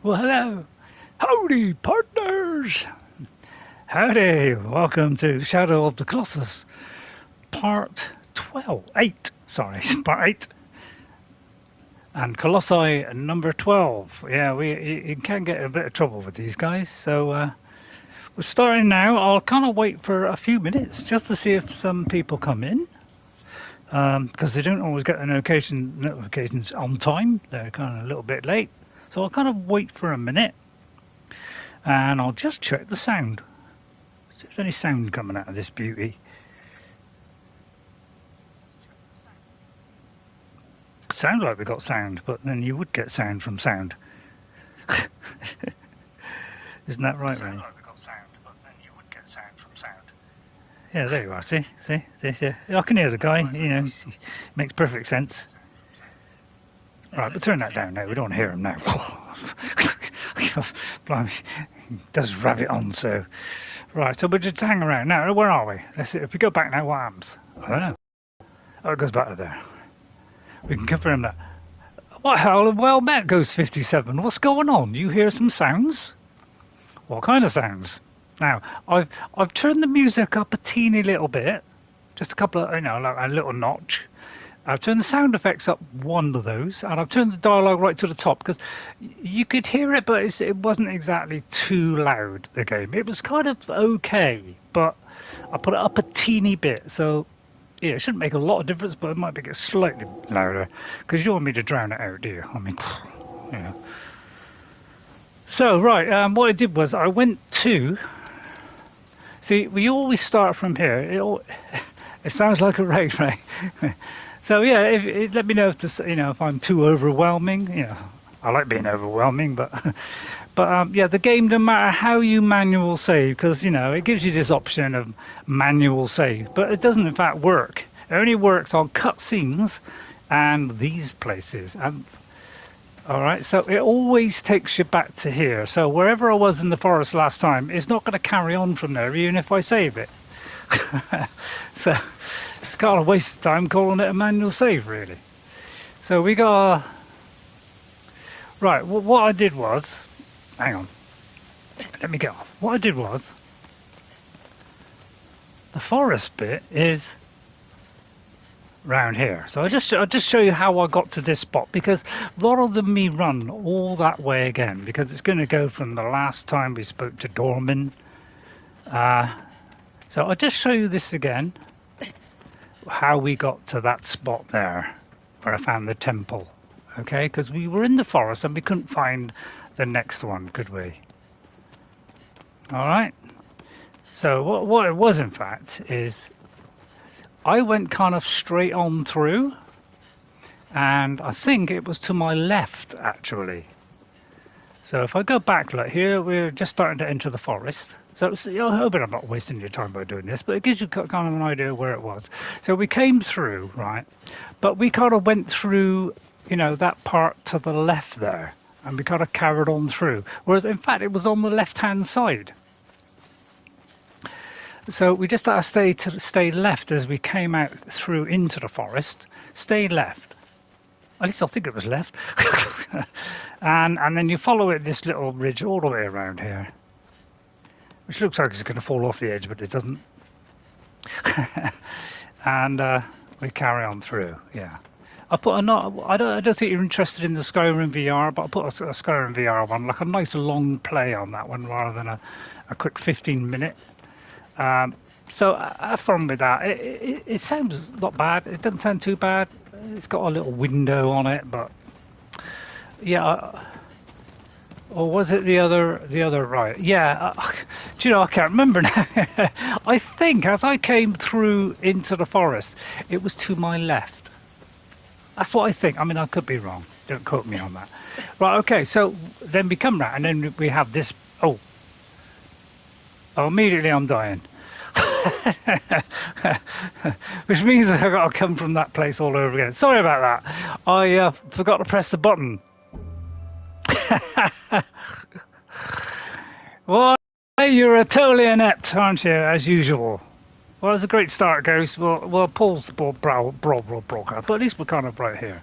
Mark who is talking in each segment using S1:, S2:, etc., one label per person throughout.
S1: Well, hello. Howdy, partners. Howdy. Welcome to Shadow of the Colossus, part 8. Sorry, part 8. And Colossi number 12. Yeah, you can get a bit of trouble with these guys. So we're starting now. I'll kind of wait for a few minutes just to see if some people come in. Because they don't always get the notifications on time. They're kind of a little bit late. So I'll kind of wait for a minute, and I'll just check the sound. See if there's any sound coming out of this beauty. Sounds like we got sound, but then you would get sound from sound. Isn't that right, Ray? Like we got sound, but then you would get sound from sound. Yeah, there you are. See. I can hear the guy. You know, he makes perfect sense. Right, but turn that down now. We don't want to hear him now. Blimey, does rabbit on, so. Right, so we'll just hang around. Now, where are we? Let's see. If we go back now, what happens? I don't know. Oh, it goes back to there. We can confirm that. What hell? Well met, Ghost 57. What's going on? You hear some sounds? What kind of sounds? Now, I've turned the music up a teeny little bit. Just a couple of, like a little notch. I've turned the sound effects up one of those, and I've turned the dialogue right to the top, because you could hear it, but it wasn't exactly too loud, the game. It was kind of okay, but I put it up a teeny bit, so yeah, it shouldn't make a lot of difference, but it might make it slightly louder, because you don't want me to drown it out, do you? I mean, you know. So, right, what I did was I went to... See, we always start from here. It sounds like a raid, right? So yeah, let me know if this, if I'm too overwhelming. I like being overwhelming, but yeah, the game, no matter how you manual save, because it gives you this option of manual save, but it doesn't in fact work. It only works on cutscenes and these places. All right, so it always takes you back to here. So wherever I was in the forest last time, it's not going to carry on from there, even if I save it. So it's kind of a waste of time calling it a manual save, really. So we got... Right, what I did was... Hang on. Let me get off. What I did was... The forest bit is... round here. So I'll just show you how I got to this spot, because rather than me run all that way again, because it's going to go from the last time we spoke to Dorman. So I'll just show you this again, how we got to that spot there, where I found the temple. Okay, because we were in the forest and we couldn't find the next one, could we? All right. So what it was, in fact, is I went kind of straight on through, and I think it was to my left, actually. So if I go back, like here, we're just starting to enter the forest. So I hope I'm not wasting your time by doing this, but it gives you kind of an idea where it was. So we came through, right? But we kind of went through, that part to the left there, and we kind of carried on through. Whereas, in fact, it was on the left-hand side. So we just had to stay left as we came out through into the forest. Stay left. At least I think it was left. and then you follow it, this little ridge all the way around here. Which looks like it's going to fall off the edge, but it doesn't. And we carry on through, yeah. I don't think you're interested in the Skyrim VR, but I put a Skyrim VR one, like a nice long play on that one rather than a quick 15-minute. So have fun with that. It sounds not bad. It doesn't sound too bad. It's got a little window on it, but yeah. Or was it the other right? Yeah. Do you know, I can't remember now. I think as I came through into the forest, it was to my left. That's what I think. I mean, I could be wrong. Don't quote me on that. Right, okay, so then we come round, and then we have this... Oh, immediately I'm dying. Which means I've got to come from that place all over again. Sorry about that. I forgot to press the button. Well, you're a totally inept, aren't you, as usual? Well, as a great start goes, well, Paul's the broadcast, but at least we're kind of right here.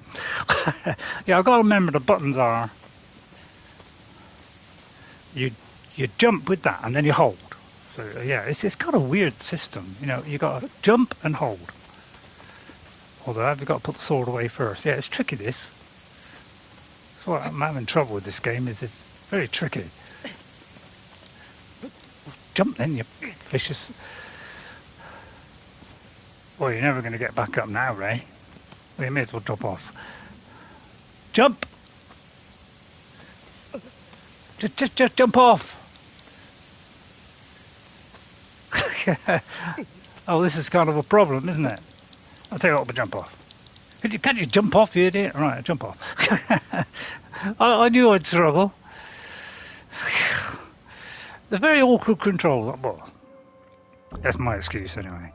S1: Yeah, I've got to remember the buttons are... You jump with that, and then you hold. So, yeah, it's kind of a weird system. You got to jump and hold. Although I've got to put the sword away first. Yeah, it's tricky, this. That's why I'm having trouble with this game, is it's very tricky. Jump then, you vicious... Well, you're never going to get back up now, Ray. Well, you may as well drop off. Jump! Just jump off! Oh, this is kind of a problem, isn't it? I'll tell you what, but jump off. Can't you jump off, you idiot? Right, jump off. I knew I'd struggle. The very awkward controls. Well, that's my excuse anyway.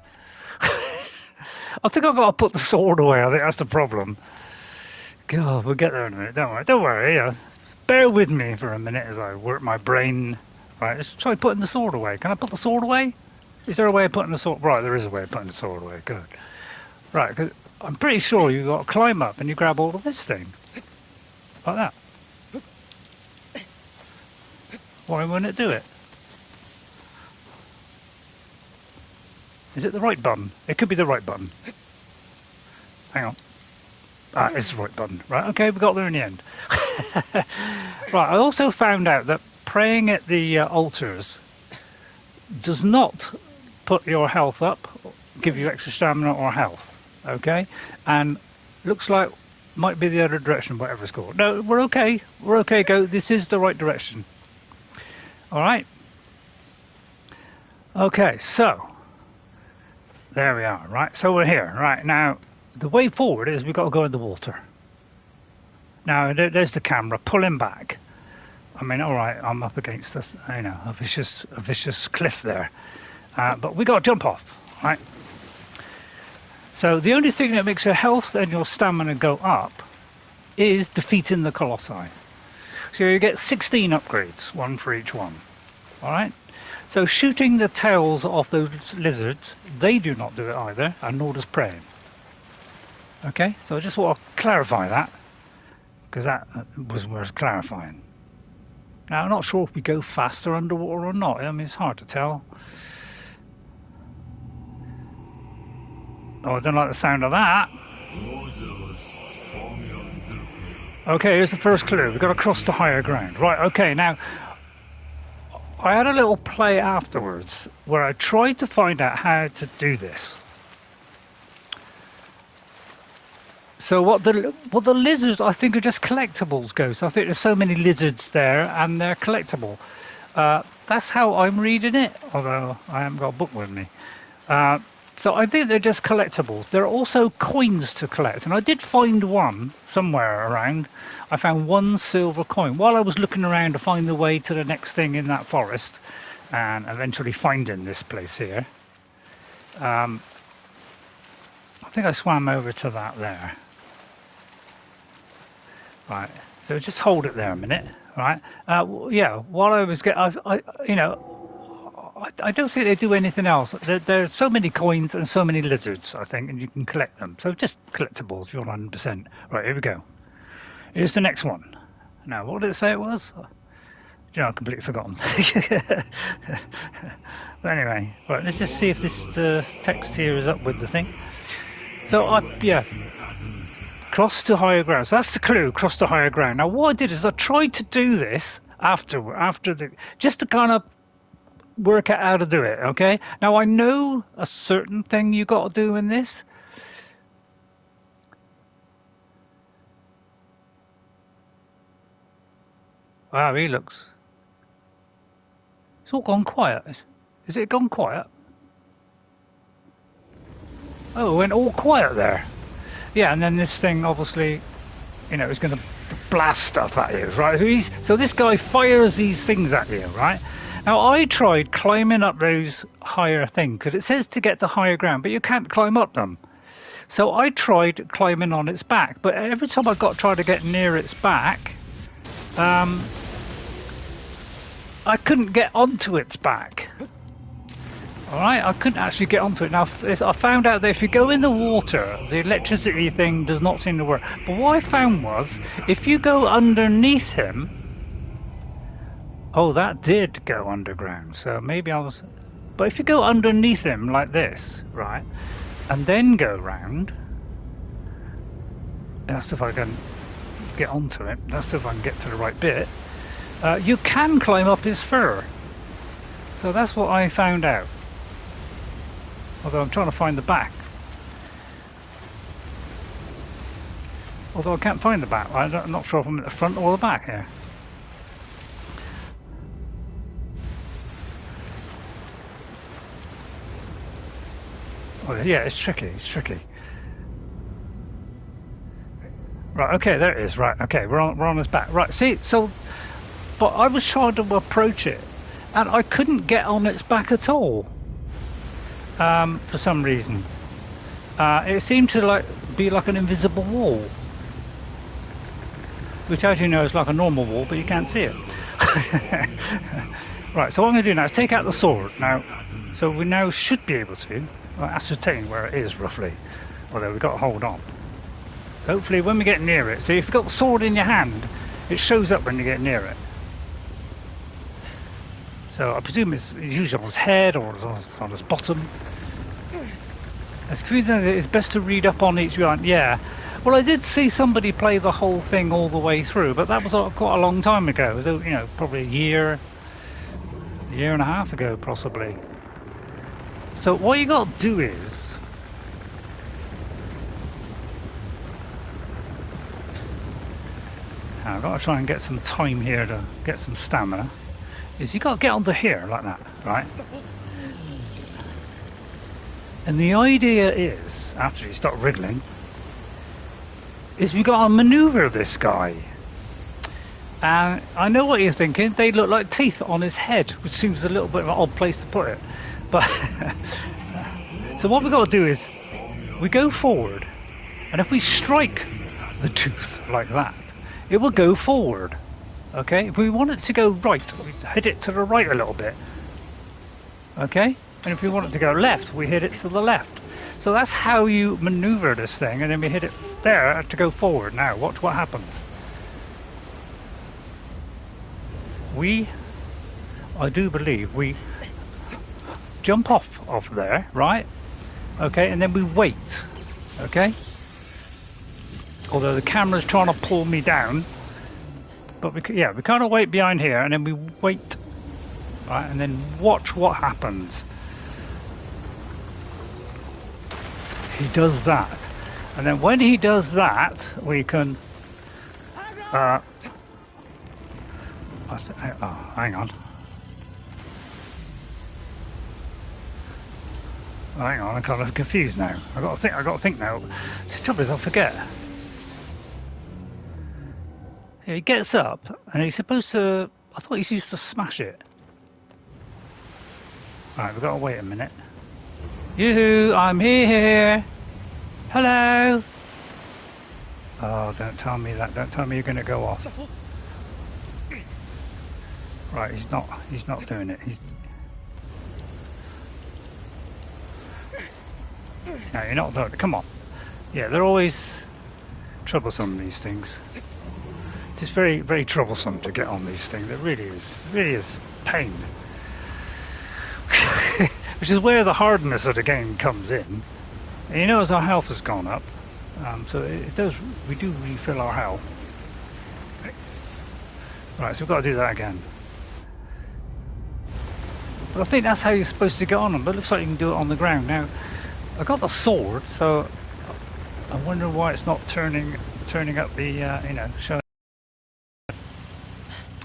S1: I think I've got to put the sword away. I think that's the problem. God, we'll get there in a minute. Don't worry. Yeah. Bear with me for a minute as I work my brain. Right, let's try putting the sword away. Can I put the sword away? Is there a way of putting the sword? Right, there is a way of putting the sword away. Good. Right, because I'm pretty sure you've got to climb up and you grab all of this thing. Like that. Why wouldn't it do it? Is it the right button? It could be the right button. Hang on. Ah, it's the right button. Right, okay, we got there in the end. Right, I also found out that praying at the altars does not put your health up, give you extra stamina or health. Okay? And looks like might be the other direction, whatever it's called. No, we're okay. We're okay, go. This is the right direction. Alright? Okay, so... There we are, right? So we're here, right? Now, the way forward is we've got to go in the water. Now, there's the camera, pulling back. I mean, all right, I'm up against a vicious cliff there. But we got to jump off, right? So the only thing that makes your health and your stamina go up is defeating the Colossi. So you get 16 upgrades, one for each one, all right? So shooting the tails off those lizards, they do not do it either, and nor does praying. Okay, so I just want to clarify that, because that was worth clarifying. Now, I'm not sure if we go faster underwater or not. I mean, it's hard to tell. Oh, I don't like the sound of that. Okay, here's the first clue. We've got to cross to higher ground. Right, okay, now... I had a little play afterwards where I tried to find out how to do this. So what the lizards I think are just collectibles, Ghost. I think there's so many lizards there and they're collectible. That's how I'm reading it, although I haven't got a book with me. So I think they're just collectibles. There are also coins to collect, and I did find one somewhere around. I found one silver coin while I was looking around to find the way to the next thing in that forest, and eventually finding this place here. I think I swam over to that there. Right, so just hold it there a minute, right? Yeah, while I was I don't think they do anything else. There are so many coins and so many lizards, I think, and you can collect them. So just collectibles, you're 100%. Right, here we go. Here's the next one. Now, what did it say it was? You know, I've completely forgotten. But anyway, right, let's just see if this text here is up with the thing. So, yeah, cross to higher ground. So that's the clue, cross to higher ground. Now, what I did is I tried to do this just to kind of work out how to do it, okay? Now, I know a certain thing you got to do in this. Wow, he looks... It's all gone quiet. Is it gone quiet? Oh, it went all quiet there. Yeah, and then this thing, obviously, you know, is going to blast stuff at you, right? So this guy fires these things at you, right? Now, I tried climbing up those higher things, because it says to get to higher ground, but you can't climb up them. So I tried climbing on its back, but every time I tried to get near its back, I couldn't get onto its back. Alright, I couldn't actually get onto it. Now, I found out that if you go in the water, the electricity thing does not seem to work. But what I found was, if you go underneath him... Oh, that did go underground, so maybe I was... But if you go underneath him like this, right, and then go round... That's if I can get onto it. That's if I can get to the right bit. You can climb up his fur. So that's what I found out. Although I'm trying to find the back. Although I can't find the back. I'm not sure if I'm at the front or the back here. Oh, yeah, it's tricky. It's tricky. Right, okay, there it is. Right, okay, we're on his back. Right, see, so... But I was trying to approach it, and I couldn't get on its back at all. For some reason. It seemed to be like an invisible wall. Which, as you know, is like a normal wall, but you can't see it. Right, so what I'm going to do now is take out the sword. Now, so we now should be able to ascertain where it is, roughly. Although we've got to hold on. Hopefully, when we get near it, see, if you've got the sword in your hand, it shows up when you get near it. So I presume it's usually on his head or on his bottom. It's best to read up on each one. Yeah. Well, I did see somebody play the whole thing all the way through, but that was quite a long time ago. You know, probably a year and a half ago, possibly. So what you got to do is... I've got to try and get some time here to get some stamina. Is you got to get onto here like that, right? And the idea is, after you start wriggling, is we got to maneuver this guy. And I know what you're thinking. They look like teeth on his head, which seems a little bit of an odd place to put it. But so what we've got to do is we go forward, and if we strike the tooth like that, it will go forward. Okay, if we want it to go right, we hit it to the right a little bit. Okay, and if we want it to go left, we hit it to the left. So that's how you maneuver this thing, and then we hit it there to go forward. Now, watch what happens. I do believe we jump off of there, right? Okay, and then we wait. Okay? Although the camera's trying to pull me down. But we kind of wait behind here, and then we wait, right, and then watch what happens. He does that, and then when he does that, we can. Oh, hang on. Oh, hang on, I'm kind of confused now. I got to think now. The trouble is, I forget. Yeah, he gets up, and he's supposed to. I thought he's used to smash it. Right, we've got to wait a minute. Yoo-hoo, I'm here. Hello. Oh, don't tell me that. Don't tell me you're going to go off. Right, he's not doing it. No, you're not doing it. Come on. Yeah, they're always troublesome, these things. It's very, very troublesome to get on these things. It really is pain. Which is where the hardness of the game comes in. And you know, as our health has gone up, so we do refill our health. Right, so we've got to do that again. But I think that's how you're supposed to get on them, but it looks like you can do it on the ground. Now, I got the sword, so I wonder why it's not turning up the, showing.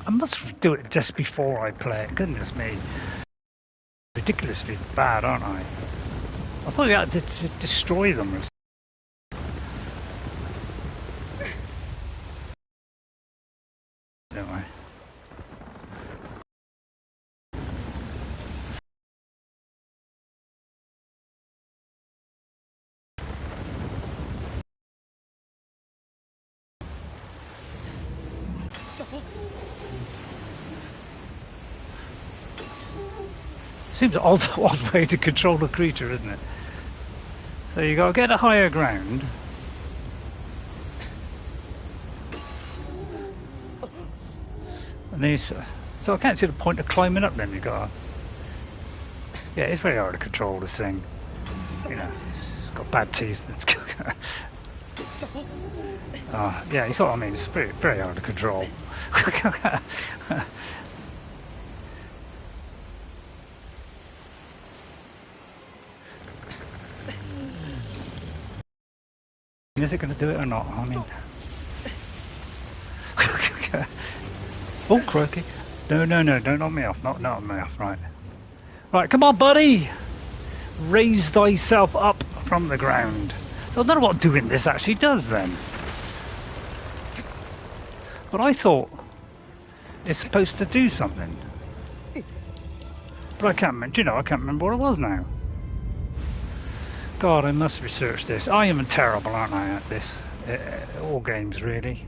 S1: I must do it just before I play it, goodness me. Ridiculously bad, aren't I? I thought you had to destroy them. Don't I? Seems an odd way to control a creature, isn't it? So you got to get a higher ground. And these, so I can't see the point of climbing up then. You got, yeah, it's very hard to control this thing. You know, it's got bad teeth. Yeah, you saw what I mean. It's very, very hard to control. Is it going to do it or not? I mean, oh crikey! No, don't knock me off. Not knock me off. Right, come on, buddy. Raise thyself up from the ground. So I don't know what doing this actually does then. But I thought it's supposed to do something. But I can't remember. I can't remember what it was now. God, I must research this. I am terrible, aren't I, at this? All games, really.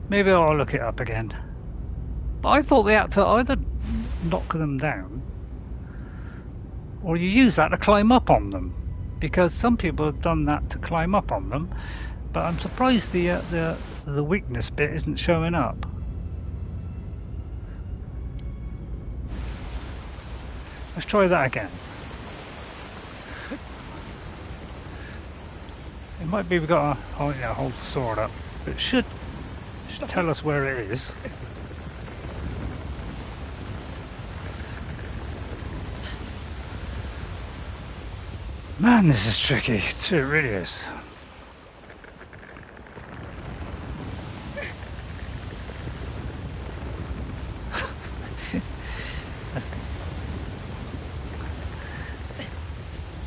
S1: Maybe I'll look it up again. But I thought they had to either knock them down, or you use that to climb up on them. Because some people have done that to climb up on them, but I'm surprised the weakness bit isn't showing up. Let's try that again. It might be we've got to hold the sword up. It should tell us where it is. Man, this is tricky. It really is.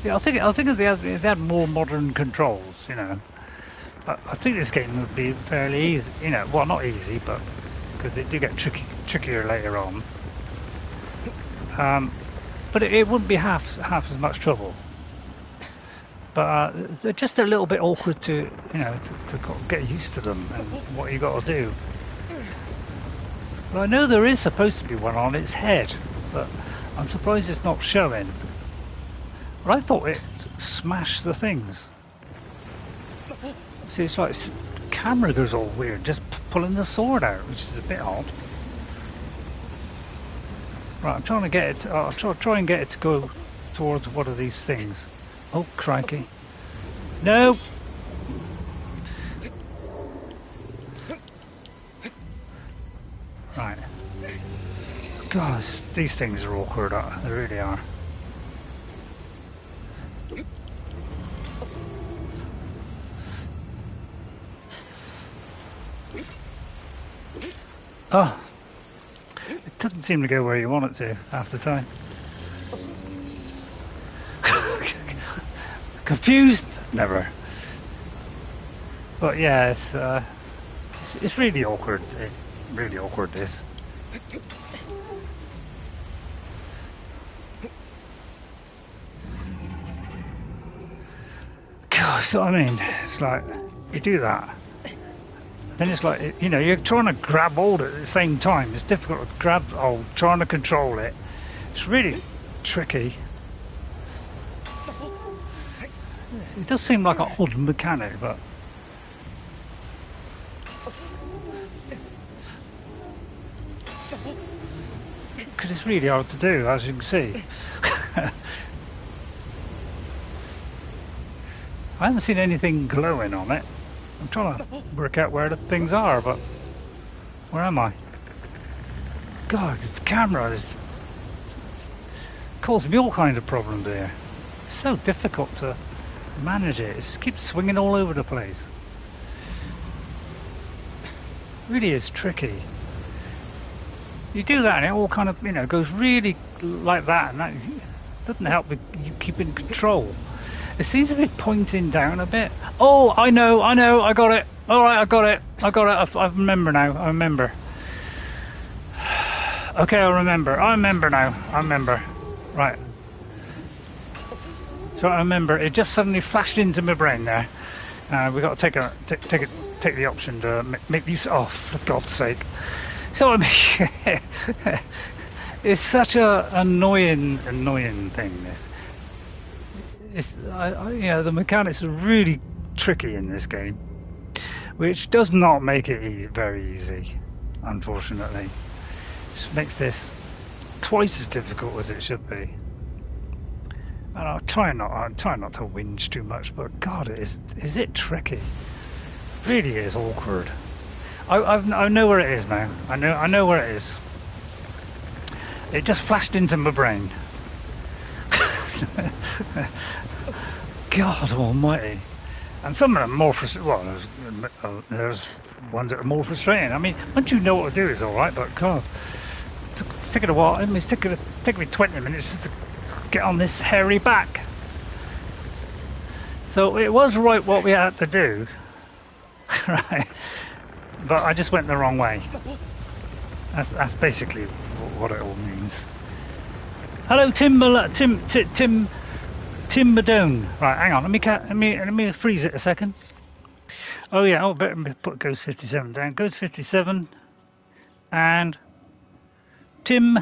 S1: Yeah, I think if they had more modern controls, I think this game would be fairly easy. Well, not easy, but because they do get trickier later on. But it wouldn't be half as much trouble. But they're just a little bit awkward to get used to them and what you got to do. But I know there is supposed to be one on its head, but I'm surprised it's not showing. But I thought it smashed the things. See, it's like the camera goes all weird, just pulling the sword out, which is a bit odd. Right, I'm trying to get it. I'll try and get it to go towards one of these things. Oh, crikey! No. Right. God, these things are awkward. They really are. Oh, it doesn't seem to go where you want it to half the time. Confused? Never. But yeah, it's really awkward. Really awkward, this. Gosh, what I mean, it's like, you do that. Then it's like, you know, you're trying to grab hold at the same time. It's difficult to grab hold, trying to control it. It's really tricky. It does seem like an odd mechanic, but... because it's really hard to do, as you can see. I haven't seen anything glowing on it. I'm trying to work out where the things are, but... where am I? God, the camera is... causing me all kinds of problems here. It's so difficult to manage it. It just keeps swinging all over the place. It really is tricky. You do that and it all kind of, you know, goes really like that, and that doesn't help with you keeping control. It seems to be pointing down a bit. Oh, I know, I got it. Alright, I got it. I remember now, I remember. Okay, I remember now. Right. So I remember, it just suddenly flashed into my brain there. We've got to take the option to make use of, for God's sake. So I mean, it's such a annoying thing, this. It's, you know, the mechanics are really tricky in this game, which does not make it very easy, unfortunately. It just makes this twice as difficult as it should be. And I'll try not to whinge too much, but God, is it tricky? It really is awkward. I know where it is now. I know where it is. It just flashed into my brain. God almighty. And some of them are more frustrating. Well, there's ones that are more frustrating. I mean, once you know what to do, it's alright, but God, it's taken a while. I mean, it's taken me 20 minutes just to get on this hairy back. So it was right what we had to do. Right. But I just went the wrong way. That's basically what it all means. Hello, Tim Madone. Right, hang on. Let me freeze it a second. Oh yeah. Oh, better put Ghost 57 down. Ghost 57 and Tim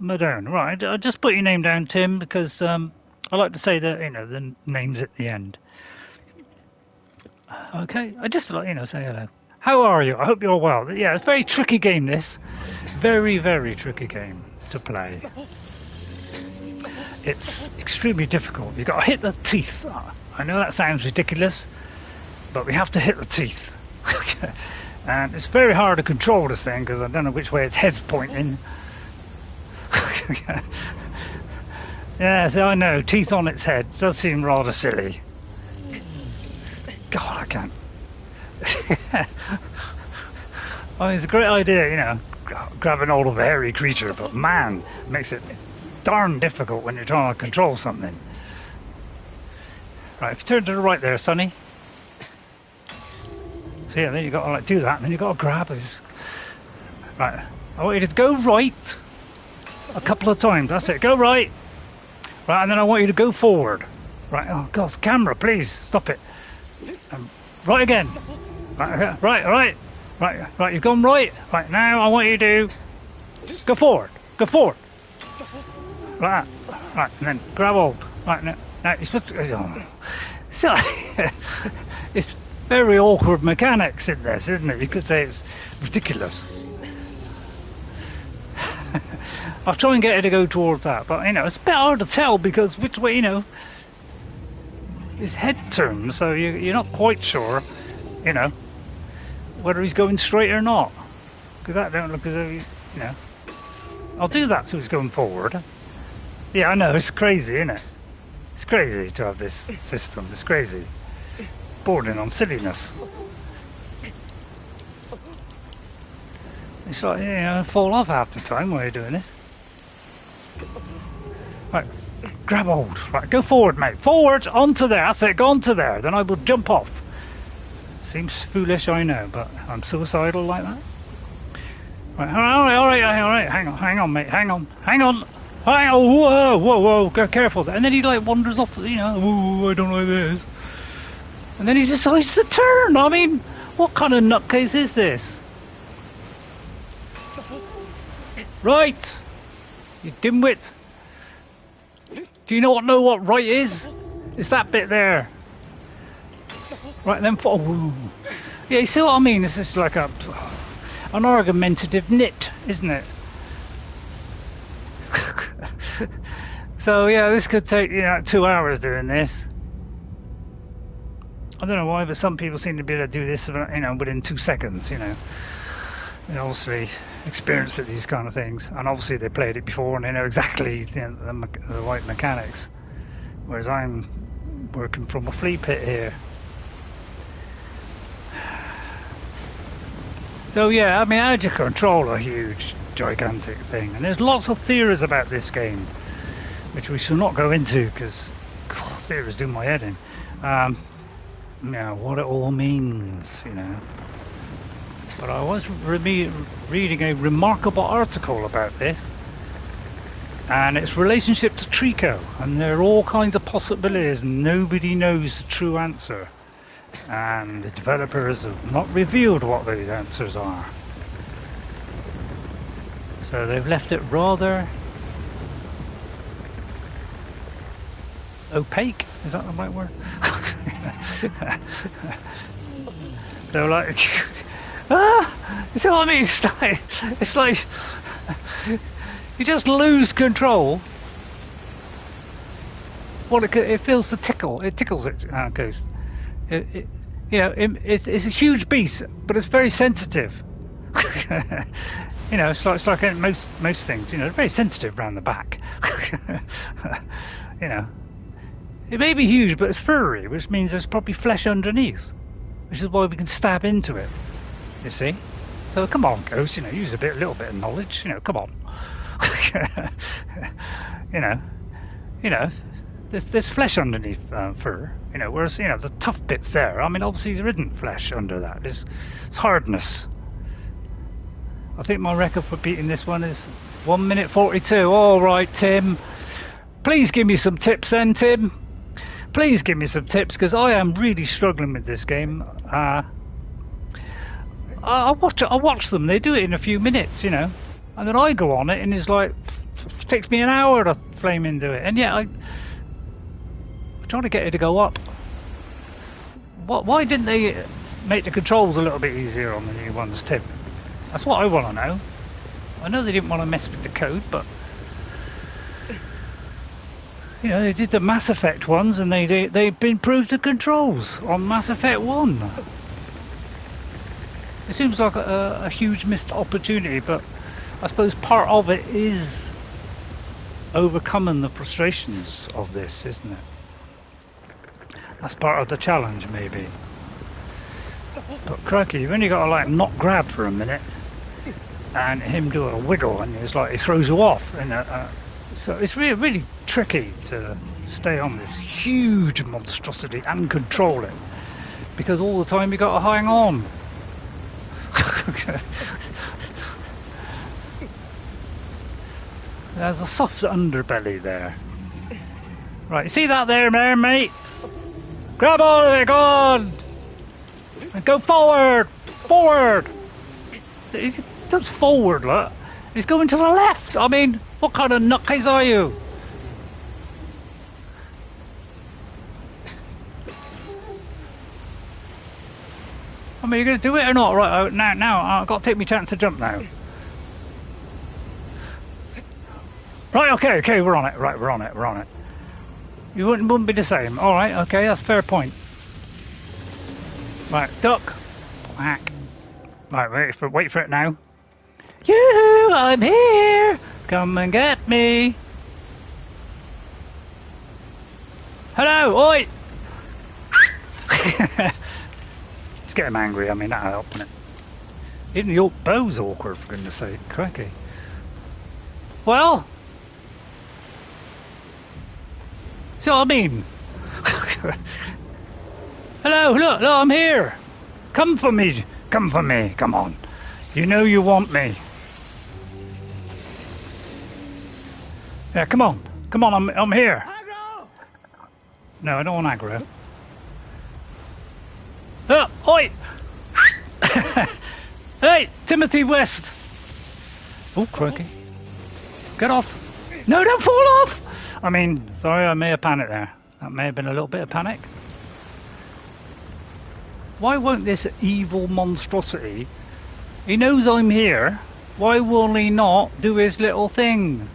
S1: Madone. Right. I just put your name down, Tim, because I like to say that, you know, the names at the end. Okay. I just like, you know, say hello. How are you? I hope you're well. Yeah, it's a very tricky game, this. Very, very tricky game to play. It's extremely difficult. You've got to hit the teeth. I know that sounds ridiculous, but we have to hit the teeth. And it's very hard to control this thing because I don't know which way its head's pointing. Yeah, so I know, teeth on its head does seem rather silly. God, I can't. I mean, it's a great idea, you know, grabbing hold of a hairy creature, but man, it makes it darn difficult when you're trying to control something. Right, if you turn to the right there, Sonny. So yeah, then you got to like do that, and then you got to grab us. Right, I want you to go right a couple of times. That's it. Go right. Right, and then I want you to go forward. Right. Oh God, camera, please stop it. Right again. Right. You've gone right. Right now, I want you to go forward. Go forward. Right, and then grab hold. Right now you're supposed to. Oh. So it's very awkward mechanics in this, isn't it? You could say it's ridiculous. I'll try and get her to go towards that, but you know it's a bit hard to tell because which way, you know, his head turns, so you're not quite sure, you know, whether he's going straight or not. Because that don't look as though you know. I'll do that so he's going forward. Yeah, I know, it's crazy, isn't it? It's crazy to have this system. It's crazy. Bordering on silliness. It's like, you know, fall off half the time while you're doing this. Right, grab hold. Right, go forward, mate. Forward, onto there. That's it, go onto there. Then I will jump off. Seems foolish, I know, but I'm suicidal like that. Right, all right. Hang on, mate. Hang on. Whoa, whoa. Go careful. And then he like wanders off, you know. Ooh, I don't like this. And then he decides to turn. I mean, what kind of nutcase is this? Right. You dimwit. Do you know what right is? It's that bit there. Right then, oh, yeah, you see what I mean? This is like an argumentative nit, isn't it? So yeah, this could take 2 hours doing this. I don't know why, but some people seem to be able to do this, within 2 seconds. They obviously experienced these kind of things, and obviously they played it before and they know exactly the right mechanics. Whereas I'm working from a flea pit here. So yeah, I mean, how do you control a huge, gigantic thing? And there's lots of theories about this game, which we shall not go into because theories do my head in. What it all means, But I was reading a remarkable article about this and its relationship to Trico, and there are all kinds of possibilities. Nobody knows the true answer, and the developers have not revealed what those answers are. So they've left it rather opaque. Is that the right word? So like, you see what I mean? It's like you just lose control. Well, it feels the tickle. It tickles it, Ghost. It's a huge beast, but it's very sensitive. It's like most things. They're very sensitive around the back. It may be huge, but it's furry, which means there's probably flesh underneath, which is why we can stab into it. You see? So come on, Ghost. Use a little bit of knowledge. Come on. There's flesh underneath fur. Whereas the tough bits there. I mean, obviously there isn't flesh under that. It's hardness. I think my record for beating this one is 1 minute 42. All right, Tim. Please give me some tips then, Tim. Please give me some tips, because I am really struggling with this game. I watch them. They do it in a few minutes, and then I go on it, and it's like it takes me an hour to flame into it. And yeah, I'm trying to get it to go up. Why didn't they make the controls a little bit easier on the new ones, Tim? That's what I want to know. I know they didn't want to mess with the code, but they did the Mass Effect ones, and they've improved the controls on Mass Effect 1. It seems like a huge missed opportunity, but I suppose part of it is overcoming the frustrations of this, isn't it? That's part of the challenge, maybe. But crikey, you've only got to not grab for a minute, and him do a wiggle, and it's like he throws you off. So it's really tricky to stay on this huge monstrosity and control it, because all the time you got to hang on. There's a soft underbelly there. Right, you see that there, mate? Grab all of it, go on! And go forward! Forward! He does forward, look. He's going to the left! I mean, what kind of nutcase are you? I mean, you're going to do it or not? Right, now, I've got to take my chance to jump now. Right, okay, we're on it. Right, we're on it. You wouldn't be the same. Alright, okay, that's a fair point. Right, duck. Whack. Right, wait for it now. Yoo-hoo, I'm here! Come and get me! Hello, oi! Let's get him angry, I mean, that'll help, won't it? Even your bow's awkward, for goodness sake. Crikey. Well... See what I mean? Hello, look, I'm here. Come for me. Come for me. Come on. You know you want me. Yeah, come on. Come on, I'm here.
S2: Aggro!
S1: No, I don't want aggro. Oi! Hey, Timothy West. Oh, crikey. Get off. No, don't fall off! I mean, sorry, I may have panicked there. That may have been a little bit of panic. Why won't this evil monstrosity... He knows I'm here. Why will he not do his little thing?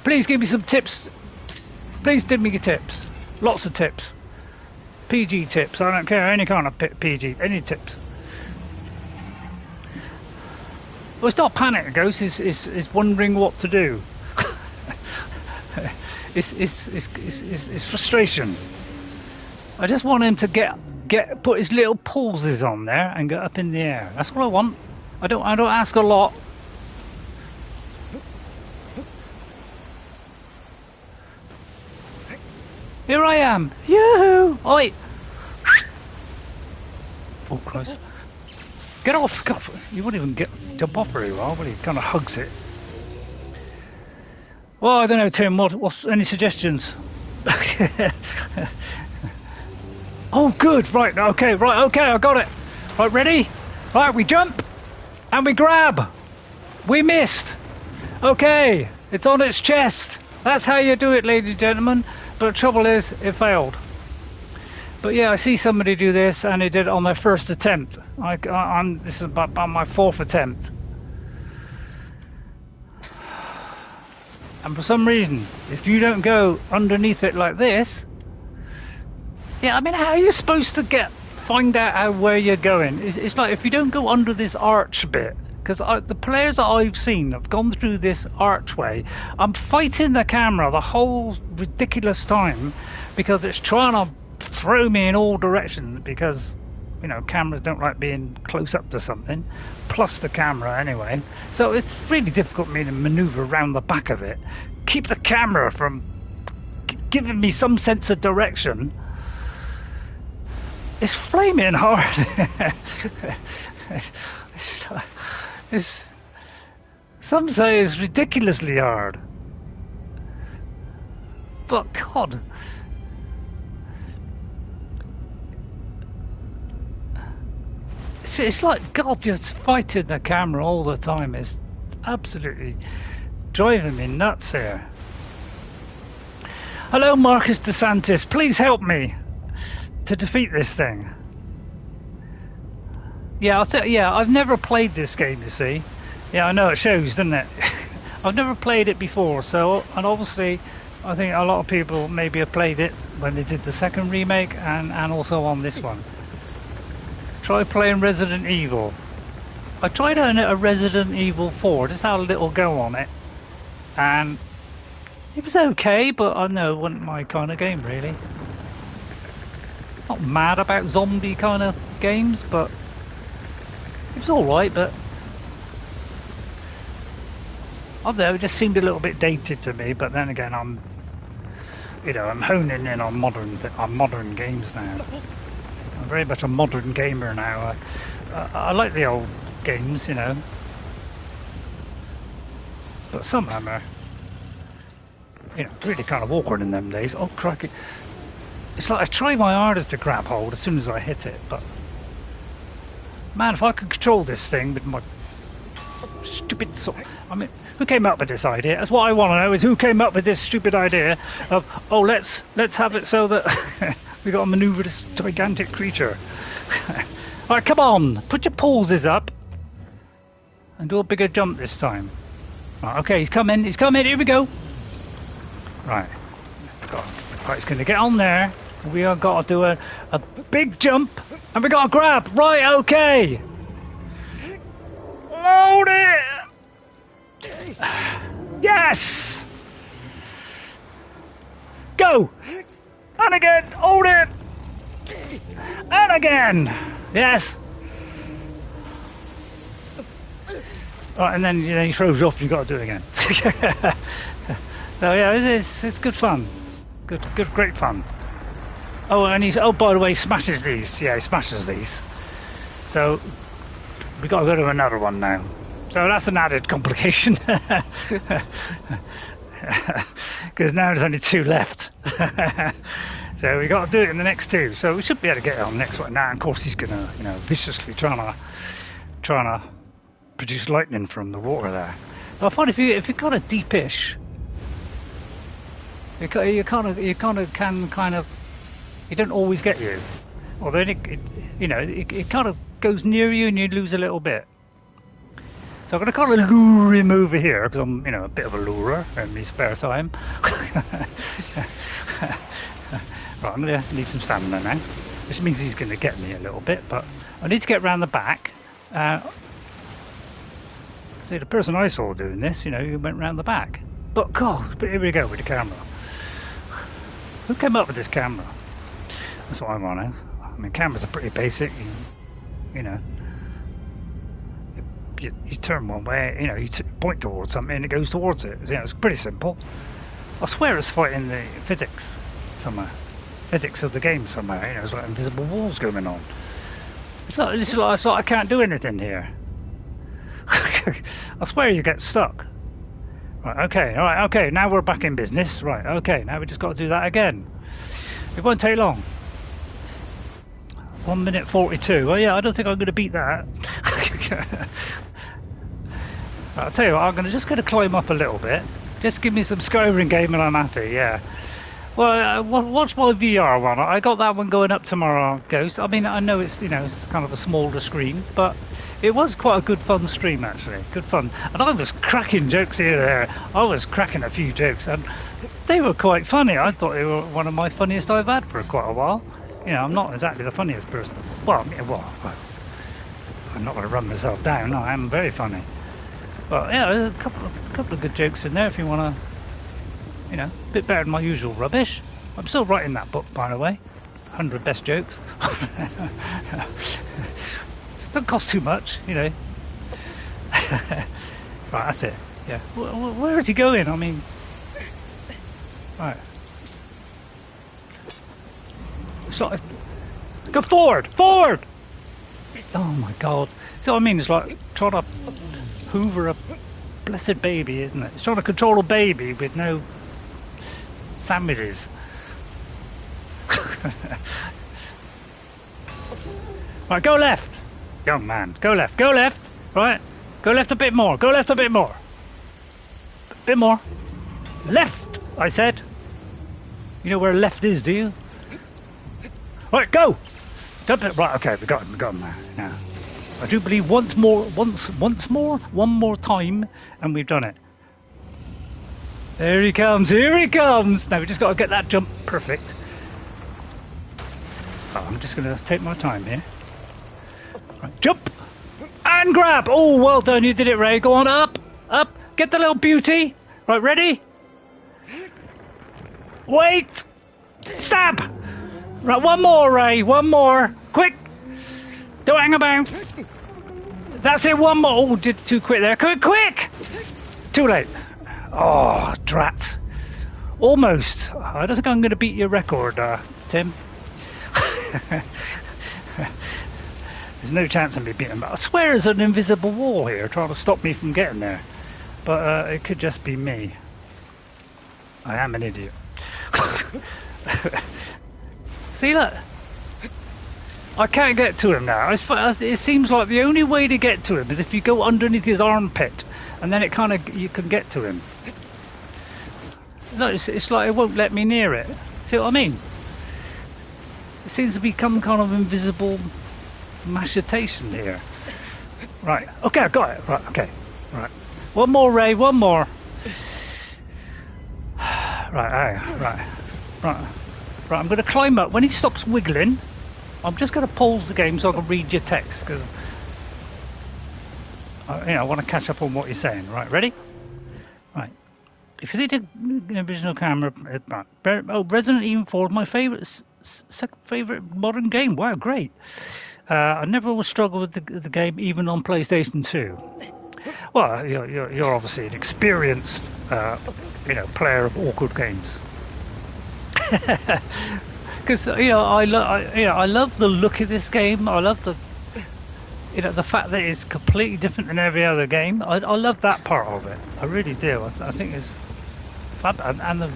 S1: Please give me some tips. Please give me your tips. Lots of tips. PG tips. I don't care. Any kind of PG. Any tips. Well, it's not panic, Ghost. It's wondering what to do. It's frustration. I just want him to put his little pauses on there and get up in the air. That's what I want. I don't ask a lot. Here I am. Yoo-hoo! Oi! Oh Christ! Get off! God, you wouldn't even jump off very well, but he kind of hugs it. Well, I don't know, Tim. What's any suggestions? Oh, good. Right. Okay. Right. Okay. I got it. Right. Ready? Right. We jump and we grab. We missed. Okay. It's on its chest. That's how you do it, ladies and gentlemen. But the trouble is, it failed. But yeah, I see somebody do this, and they did it on their first attempt. This is about my fourth attempt. And for some reason, if you don't go underneath it like this, yeah, I mean, how are you supposed to find out where you're going? It's like if you don't go under this arch bit, because the players that I've seen have gone through this archway. I'm fighting the camera the whole ridiculous time because it's trying to throw me in all directions because, you know, cameras don't like being close up to something, plus the camera anyway. So it's really difficult for me to maneuver around the back of it. Keep the camera from giving me some sense of direction. It's flaming hard. Some say it's ridiculously hard. But God. It's like God just fighting the camera all the time. It's absolutely driving me nuts here. Hello, Marcus DeSantis. Please help me to defeat this thing. Yeah, I've never played this game, you see. Yeah, I know it shows, doesn't it? I've never played it before, so, and obviously I think a lot of people maybe have played it when they did the second remake and also on this one. Try playing Resident Evil. I tried a Resident Evil 4, just had a little go on it, and it was okay, but I know it wasn't my kind of game really. Not mad about zombie kind of games, but it was alright, but I don't know, it just seemed a little bit dated to me. But then again, I'm honing in on modern games now. I'm very much a modern gamer now. I like the old games, you know, but some of them are, you know, really kind of awkward in them days. Oh crikey! It's like I try my hardest to grab hold as soon as I hit it, but man, if I could control this thing with my stupid I mean, who came up with this idea? That's what I want to know, is who came up with this stupid idea of, oh, let's have it so that we got to maneuver this gigantic creature. All right, come on, put your pauses up and do a bigger jump this time. Right, okay, he's coming, here we go. Right, he's going to get on there. We are got to do a big jump, and we got to grab. Right, okay. Load it. Yes. Go. And again. Hold it. And again. Yes. Right, and then he throws you off. You got to do it again. So yeah, it's good fun. Great fun. Oh, and by the way, he smashes these. Yeah, he smashes these. So we got to go to another one now. So that's an added complication. Because now there's only 2 left. So we got to do it in the next 2. So we should be able to get it on the next one. Now, of course, he's gonna, viciously trying to produce lightning from the water there. But I find if you got a deepish, you don't always get you. Although it kind of goes near you and you lose a little bit. So I'm going to kind of lure him over here because I'm, a bit of a lurer in my spare time. Right, I'm going to need some stamina now. Which means he's going to get me a little bit, but I need to get round the back. See, the person I saw doing this, he went round the back. But here we go with the camera. Who came up with this camera? That's what I want to know. I mean, cameras are pretty basic. You turn one way, you point towards something and it goes towards it. It's pretty simple. I swear it's fighting the physics somewhere. Physics of the game somewhere. It's like invisible walls going on. It's like I can't do anything here. I swear you get stuck. Right, okay, now we're back in business. Right, okay, now we just got to do that again. It won't take long. 1 minute 42. Well, yeah, I don't think I'm going to beat that. I'll tell you what, I'm just going to climb up a little bit. Just give me some Skyrim game and I'm happy, yeah. Well, watch my VR one. I got that one going up tomorrow, Ghost. I mean, I know it's, it's kind of a smaller screen, but it was quite a good fun stream, actually. Good fun. And I was cracking jokes here and there. I was cracking a few jokes, and they were quite funny. I thought they were one of my funniest I've had for quite a while. I'm not exactly the funniest person. Well, I'm not going to run myself down. No, I am very funny. But yeah, there's a couple of good jokes in there if you want to, a bit better than my usual rubbish. I'm still writing that book, by the way. 100 best jokes. Don't cost too much, Right, that's it. Yeah. Where is he going? I mean, right. So, go forward! Forward! Oh my god. So I mean, it's like trying to hoover a blessed baby, isn't it? It's trying to control a baby with no sandwiches. Right, go left! Young man, go left, right? Go left a bit more, Bit more. Left, I said. You know where left is, do you? Right, go! Right, okay, we got him now. I do believe one more time, and we've done it. There he comes, Now we just got to get that jump perfect. Oh, I'm just going to take my time here. Right, jump! And grab! Oh, well done, you did it, Ray. Go on, up! Get the little beauty! Right, ready? Wait! Stab! Right, one more, Ray, one more. Quick! Don't hang about. That's it, one more. Oh, did too quick there. Quick! Too late. Oh, drat. Almost. I don't think I'm going to beat your record, Tim. There's no chance of me beating him. I swear there's an invisible wall here trying to stop me from getting there. But it could just be me. I am an idiot. See, look. I can't get to him now. It seems like the only way to get to him is if you go underneath his armpit, and then you can get to him. No, it's like it won't let me near it. See what I mean? It seems to become kind of invisible machitation here. Right. Okay, I got it. Right. Okay. Right. One more, Ray. One more. Right. I'm going to climb up. When he stops wiggling, I'm just going to pause the game so I can read your text, because I want to catch up on what you're saying. Right, ready? Right. If you think the original camera, Resident Evil 4 is my favorite modern game. Wow, great. I never will struggle with the game, even on PlayStation 2. Well, you're obviously an experienced player of awkward games. Because I love the look of this game. I love the fact that it's completely different than every other game. I love that part of it. I really do. I think it's fun, and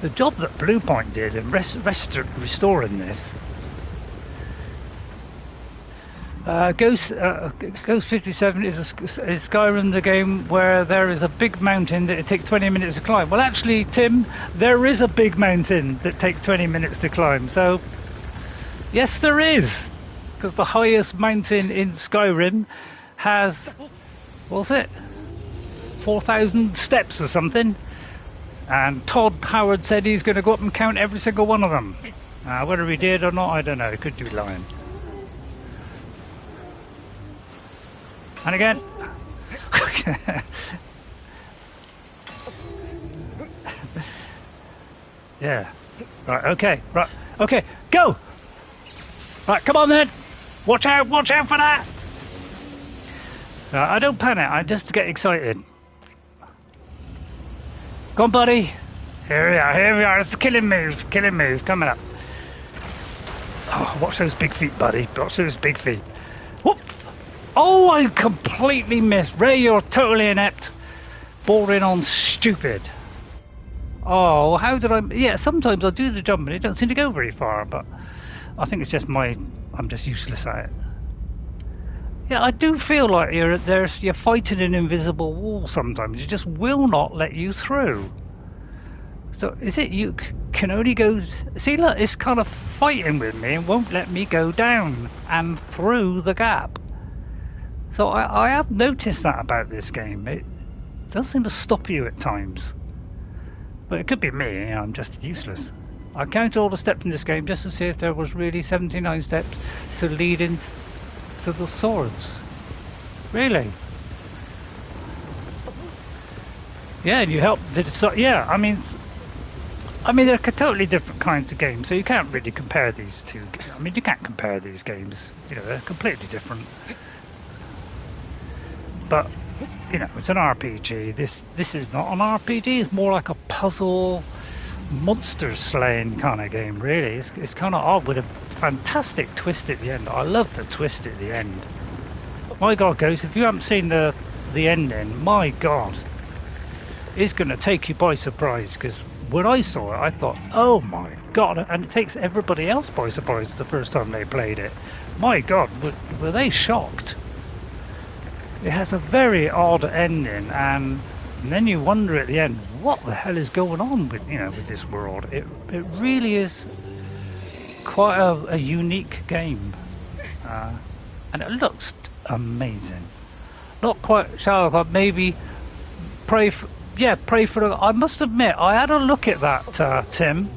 S1: the job that Blue Point did in restoring this. Ghost 57 is Skyrim, the game where there is a big mountain that it takes 20 minutes to climb. Well, actually, Tim, there is a big mountain that takes 20 minutes to climb. So, yes, there is. Because the highest mountain in Skyrim has, what's it? 4,000 steps or something. And Todd Howard said he's going to go up and count every single one of them. Whether he did or not, I don't know. He could be lying. And again. Yeah. Right, okay. Right. Okay, go! Right, come on then! Watch out for that! I don't panic, I just get excited. Go on, buddy. Here we are. It's the killing move, coming up. Oh, watch those big feet, buddy. Watch those big feet. Whoop! Oh, I completely missed. Ray, you're totally inept. Boring on stupid. Oh, how did I... Yeah, sometimes I do the jump and it doesn't seem to go very far, but I think it's just I'm just useless at it. Yeah, I do feel like you're fighting an invisible wall sometimes. It just will not let you through. So is it you can only go... See, look, it's kind of fighting with me and won't let me go down and through the gap. So I have noticed that about this game. It does seem to stop you at times. But it could be me, I'm just useless. I counted all the steps in this game just to see if there was really 79 steps to lead into the swords. Really? Yeah, and you help. Yeah, I mean, they're totally different kinds of games, so you can't really compare these two. I mean, you can't compare these games. They're completely different. But it's an RPG. This is not an RPG. It's more like a puzzle, monster slaying kind of game. Really, it's kind of odd with a fantastic twist at the end. I love the twist at the end. My God, Ghost, if you haven't seen the ending, my God, it's going to take you by surprise. Because when I saw it, I thought, oh my God, and it takes everybody else by surprise the first time they played it. My God, were they shocked? It has a very odd ending, and then you wonder at the end, what the hell is going on with with this world? It really is quite a unique game, and it looks amazing. Not quite shallow, maybe pray for the... I must admit, I had a look at that, Tim,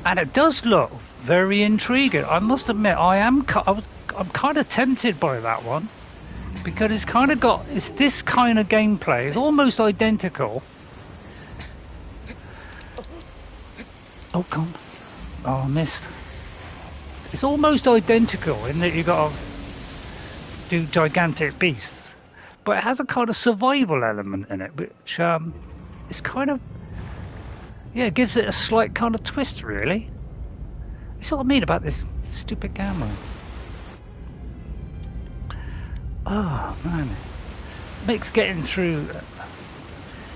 S1: and it does look very intriguing. I must admit, I'm kind of tempted by that one. Because it's this kind of gameplay. It's almost identical. Oh, come. Oh, I missed. It's almost identical in that you got to do gigantic beasts. But it has a kind of survival element in it, which is kind of... Yeah, it gives it a slight kind of twist, really. That's what I mean about this stupid camera. Oh man, makes getting through.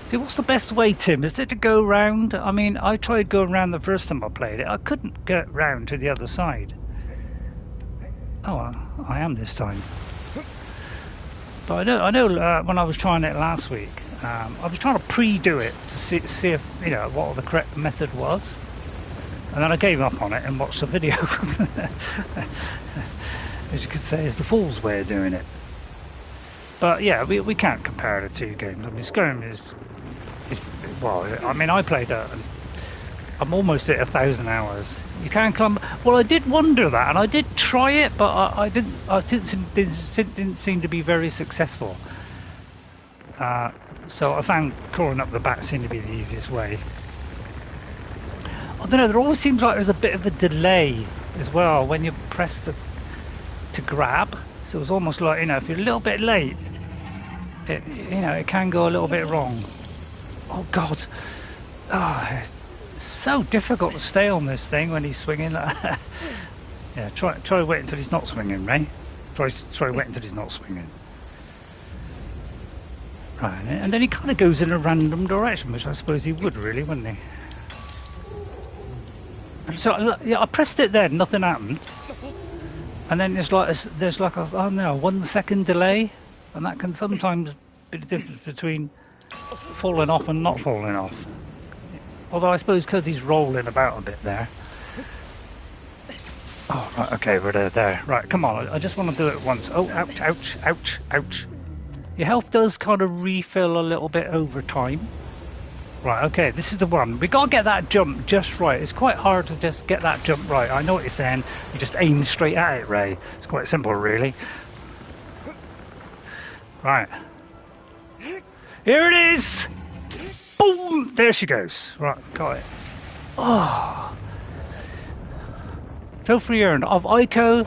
S1: See, what's the best way, Tim? Is it to go round? I mean, I tried going round the first time I played it. I couldn't get round to the other side. Oh, I am this time. But I know. When I was trying it last week, I was trying to pre-do it to see if what the correct method was, and then I gave up on it and watched the video. As you could say, it's the fool's way of doing it. But yeah, we can't compare the two games. I mean, Skyrim is well. I mean, I played it. I'm almost at 1,000 hours. You can't climb. Well, I did wonder that, and I did try it, but I didn't. I didn't seem to be very successful. So I found crawling up the back seemed to be the easiest way. I don't know. There always seems like there's a bit of a delay as well when you press to grab. So it was almost like, if you're a little bit late, it can go a little bit wrong. Oh God! Oh, it's so difficult to stay on this thing when he's swinging. Yeah, try wait until he's not swinging, Ray. Try wait until he's not swinging. Right, and then he kind of goes in a random direction, which I suppose he would really, wouldn't he? And so yeah, I pressed it then, nothing happened, and then there's like a, oh no, 1 second delay, and that can sometimes be the difference between falling off and not falling off. Although I suppose because he's rolling about a bit there. Oh, right, okay, we're there. Right, come on, I just want to do it once. Oh, ouch, ouch, ouch, ouch. Your health does kind of refill a little bit over time. Right, okay, this is the one. We got to get that jump just right. It's quite hard to just get that jump right. I know what you're saying. You just aim straight at it, Ray. It's quite simple, really. Right. Here it is! Boom! There she goes. Right, got it. Oh. Trophy earned. Of Ico,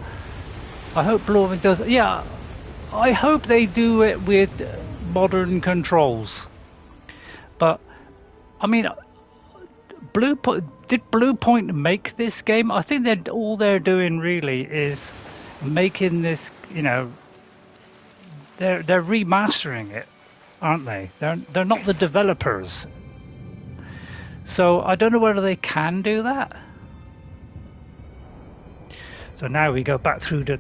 S1: I hope Blorvik does. Yeah, I hope they do it with modern controls. But, I mean, did Blue Point make this game? I think that all they're doing really is making this, you know, they're remastering it, aren't they? They're not the developers. So I don't know whether they can do that. So now we go back through the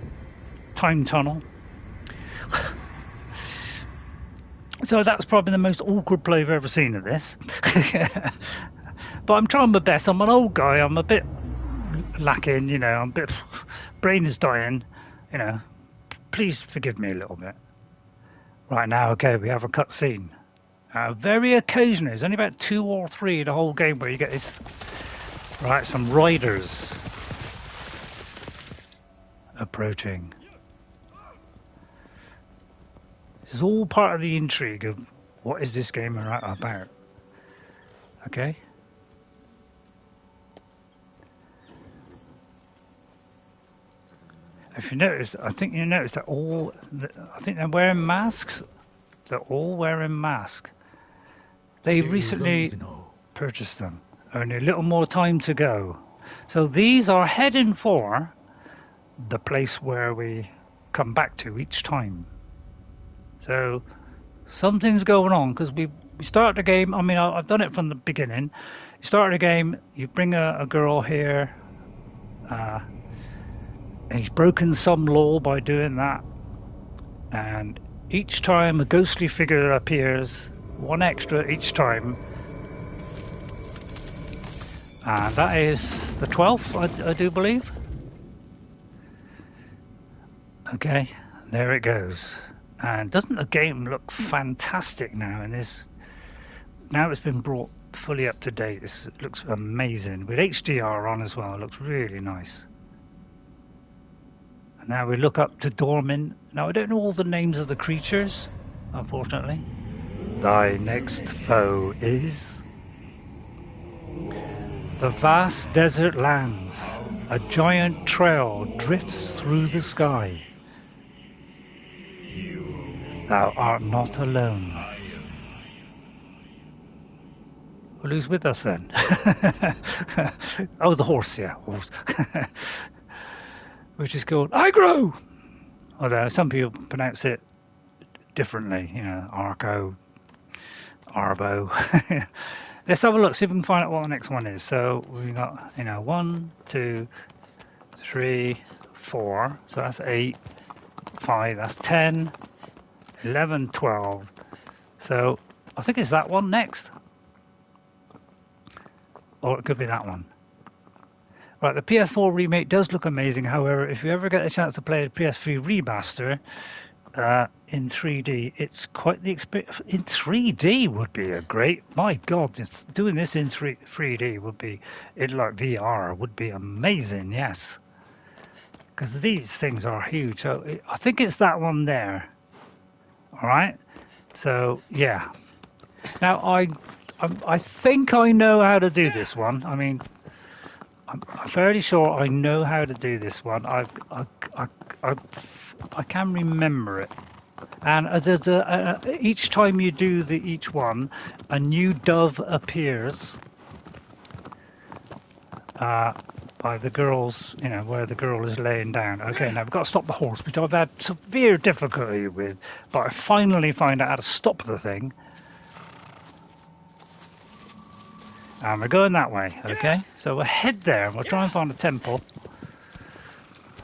S1: time tunnel. So that's probably the most awkward play I've ever seen of this. But I'm trying my best. I'm an old guy. I'm a bit lacking, you know. I'm a bit... brain is dying, you know. Please forgive me a little bit. Right now, okay, we have a cutscene. Very occasionally, there's only about 2 or 3 the whole game where you get this... Right, some riders approaching. This is all part of the intrigue of what is this game about. Okay. If you notice, I think you noticed that I think they're wearing masks. They're all wearing masks. They recently purchased them. Only a little more time to go. So these are heading for the place where we come back to each time. So something's going on because we start the game. I mean, I've done it from the beginning. You start the game, you bring a girl here, and he's broken some law by doing that. And each time a ghostly figure appears, 1 extra each time. And that is the 12th, I do believe. Okay, there it goes. And doesn't the game look fantastic now in this? Now it's been brought fully up to date. It looks amazing. With HDR on as well, it looks really nice. And now we look up to Dormin. Now I don't know all the names of the creatures, unfortunately. Thy next foe is... The vast desert lands. A giant trail drifts through the sky. Thou art not alone. Well, who's with us then? Oh, the horse, yeah. Horse. Which is called Agro! Although some people pronounce it differently, you know, Arco, Arbo. Let's have a look, see if we can find out what the next one is. So we got, you know, 1, 2, 3, 4. So that's 8, 5, that's 10. 11, 12. So I think it's that one next. Or it could be that one. Right, the PS4 remake does look amazing. However, if you ever get a chance to play the PS3 remaster in 3D, it's quite the experience. In 3D would be a great... My God, doing this in 3D would be... like VR would be amazing, yes. Because these things are huge. So I think it's that one there. All right, so yeah. Now I think I know how to do this one. I mean, I'm fairly sure I know how to do this one. I can remember it. And each time you do each one, a new dove appears by the girl's, where the girl is laying down. Okay, now we've got to stop the horse, which I've had severe difficulty with, but I finally find out how to stop the thing. And we're going that way, okay? So we'll head there and we'll try and find a temple.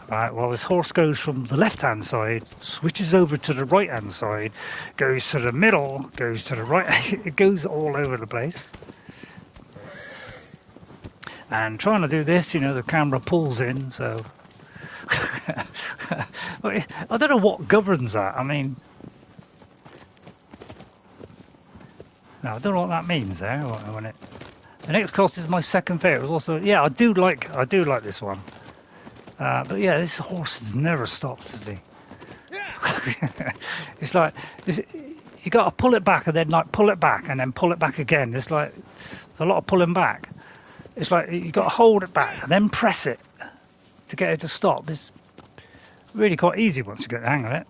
S1: Right, well, this horse goes from the left-hand side, switches over to the right-hand side, goes to the middle, goes to the right. It goes all over the place. And trying to do this, the camera pulls in, so... I don't know what governs that. I mean... No, I don't know what that means there. When the next course is my second favourite. Also, yeah, I do like this one. But yeah, this horse never stops, does he? It's like you got to pull it back and then pull it back and then pull it back again. It's like there's a lot of pulling back. It's like you got to hold it back and then press it to get it to stop. It's really quite easy once you get the hang of it.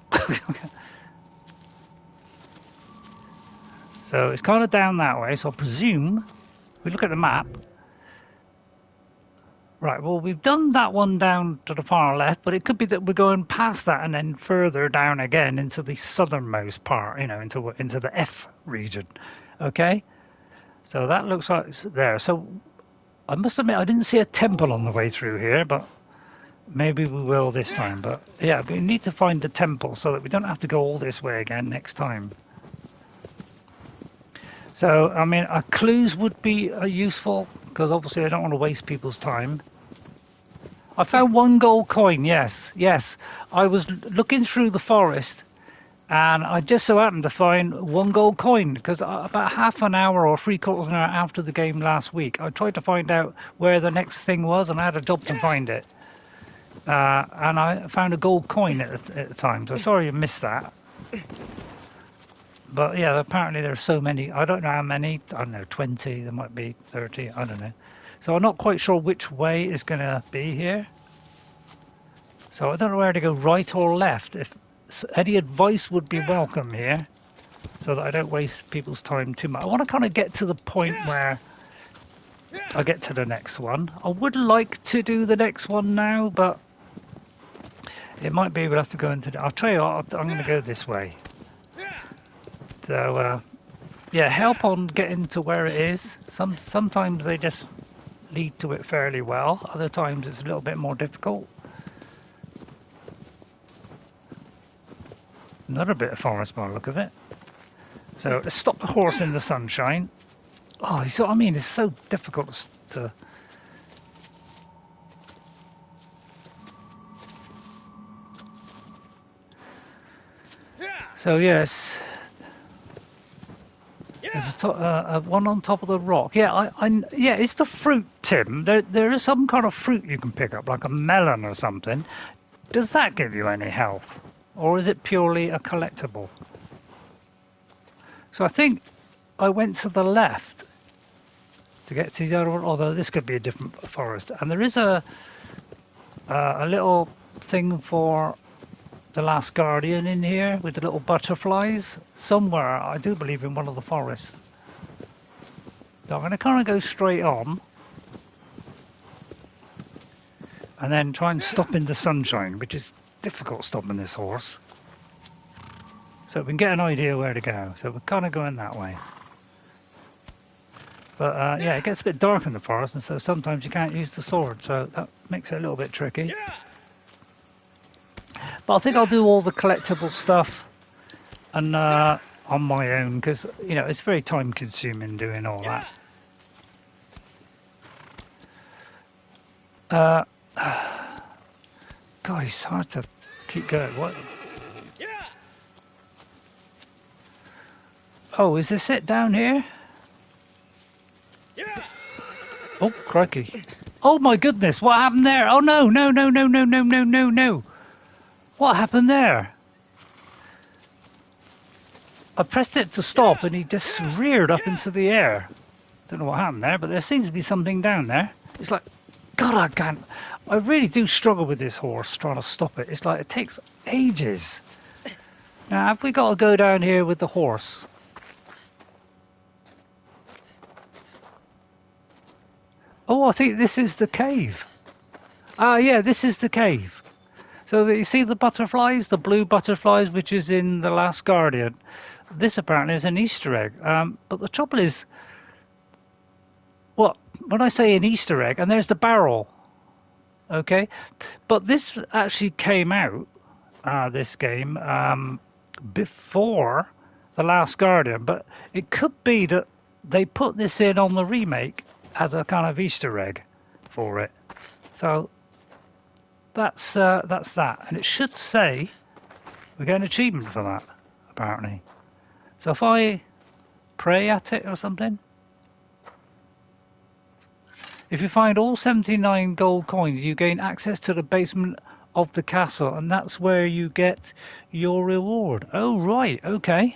S1: So it's kind of down that way. So I presume we look at the map. Right, well, we've done that one down to the far left, but it could be that we're going past that and then further down again into the southernmost part, into the F region. Okay? So that looks like it's there. So I must admit, I didn't see a temple on the way through here, but maybe we will this time. But yeah, we need to find the temple so that we don't have to go all this way again next time. So, I mean, clues would be useful, because obviously I don't want to waste people's time. I found 1 gold coin, yes. I was looking through the forest, and I just so happened to find 1 gold coin, because about half an hour or 3/4 of an hour after the game last week, I tried to find out where the next thing was, and I had a job to find it. And I found a gold coin at the time, so sorry you missed that. But yeah, apparently there are so many. I don't know how many. I don't know, 20. There might be 30. I don't know. So I'm not quite sure which way is going to be here. So I don't know where to go, right or left. If any advice would be welcome here, so that I don't waste people's time too much. I want to kind of get to the point where I get to the next one. I would like to do the next one now, but it might be we'll have to go into. I'll tell you what, I'm going to go this way. So, yeah, help on getting to where it is. Sometimes they just lead to it fairly well. Other times it's a little bit more difficult. Another bit of forest by the look of it. So let's stop the horse in the sunshine. Oh, you see what I mean? It's so difficult to... So yes... There's one on top of the rock. Yeah, yeah, it's the fruit, Tim. There is some kind of fruit you can pick up, like a melon or something. Does that give you any health? Or is it purely a collectible? So I think I went to the left to get to the other one, although this could be a different forest. And there is a little thing for the Last Guardian in here with the little butterflies somewhere, I do believe, in one of the forests. So I'm going to kind of go straight on and then try and stop in the sunshine, which is difficult stopping this horse. So we can get an idea where to go. So we're kind of going that way. But yeah, it gets a bit dark in the forest, and so sometimes you can't use the sword, so that makes it a little bit tricky. But I think I'll do all the collectible stuff and on my own, because it's very time consuming doing all that. God, it's hard to keep going. What? Oh, is this it down here? Oh, crikey. Oh my goodness, what happened there? Oh no, no, no, no, no, no, no, no, no. What happened there? I pressed it to stop and he just reared up into the air. Don't know what happened there, but there seems to be something down there. It's like, God, I really do struggle with this horse trying to stop it. It's like it takes ages. Now, have we got to go down here with the horse? Oh, I think this is the cave. Ah, yeah, this is the cave. So you see the butterflies, the blue butterflies, which is in The Last Guardian. This apparently is an Easter egg. But the trouble is, well, when I say an Easter egg, and there's the barrel, okay? But this actually came out, this game, before The Last Guardian. But it could be that they put this in on the remake as a kind of Easter egg for it. So that's that. And it should say we get an achievement for that, apparently. So if I pray at it or something, if you find all 79 gold coins, you gain access to the basement of the castle, and that's where you get your reward. Oh, right, okay.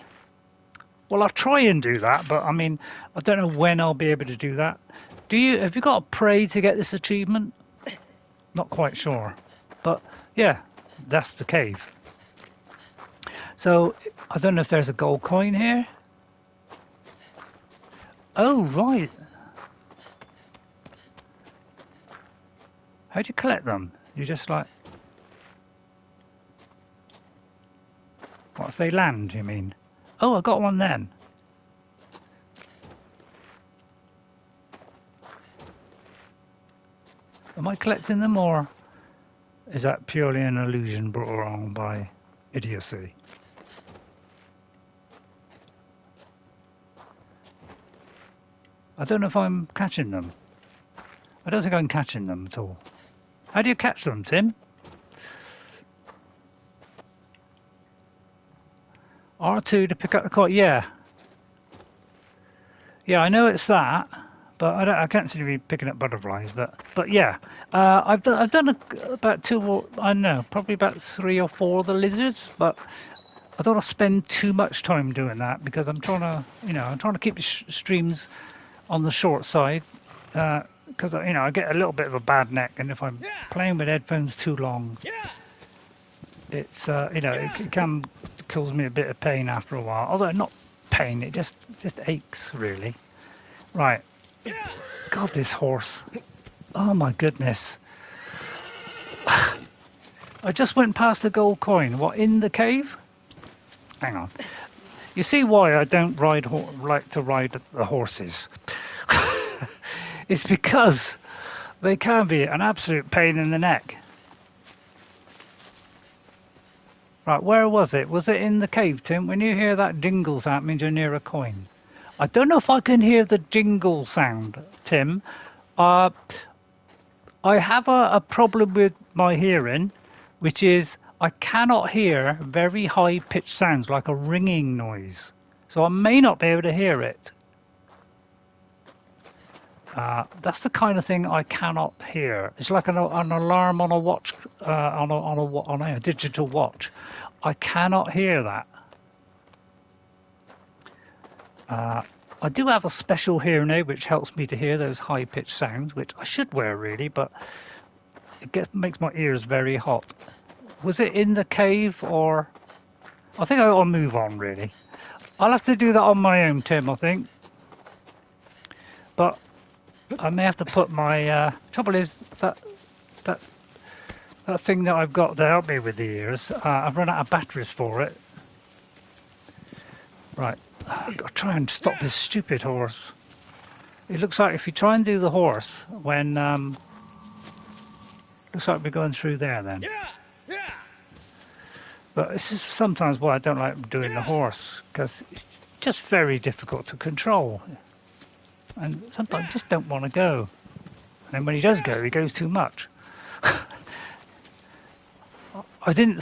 S1: Well, I'll try and do that, but I mean, I don't know when I'll be able to do that. Have you got to pray to get this achievement? Not quite sure. But yeah, that's the cave. So I don't know if there's a gold coin here. Oh, right. How do you collect them? You just like... What if they land, you mean? Oh, I got one then. Am I collecting them, or is that purely an illusion brought along by idiocy? I don't know if I'm catching them. I don't think I'm catching them at all. How do you catch them, Tim? R2 to pick up the coin. Yeah. Yeah, I know it's that, but I can't seem to be picking up butterflies. But yeah, I've done about probably about 3 or 4 of the lizards, but I don't want to spend too much time doing that because I'm trying to keep the streams on the short side because I get a little bit of a bad neck, and if I'm playing with headphones too long, it's it can cause me a bit of pain after a while. Although not pain, it just aches really. Right. God, this horse. Oh my goodness. I just went past a gold coin. What, in the cave? Hang on. You see why I don't like to ride the horses? It's because they can be an absolute pain in the neck. Right, where was it? Was it in the cave, Tim? When you hear that jingle sound, it means you're near a coin. I don't know if I can hear the jingle sound, Tim. I have a problem with my hearing, which is I cannot hear very high-pitched sounds, like a ringing noise. So I may not be able to hear it. That's the kind of thing I cannot hear. It's like an alarm on a watch, on a digital watch. I cannot hear that. I do have a special hearing aid which helps me to hear those high-pitched sounds, which I should wear really, but it makes my ears very hot. Was it in the cave, or... I think I'll move on really. I'll have to do that on my own, Tim, I think. But I may have to put my... trouble is that thing that I've got to help me with the ears, I've run out of batteries for it. Right, I've got to try and stop this stupid horse. It looks like if you try and do the horse when... looks like we're going through there then. But this is sometimes why I don't like doing the horse, because it's just very difficult to control. And sometimes I just don't want to go. And when he does go, he goes too much. I didn't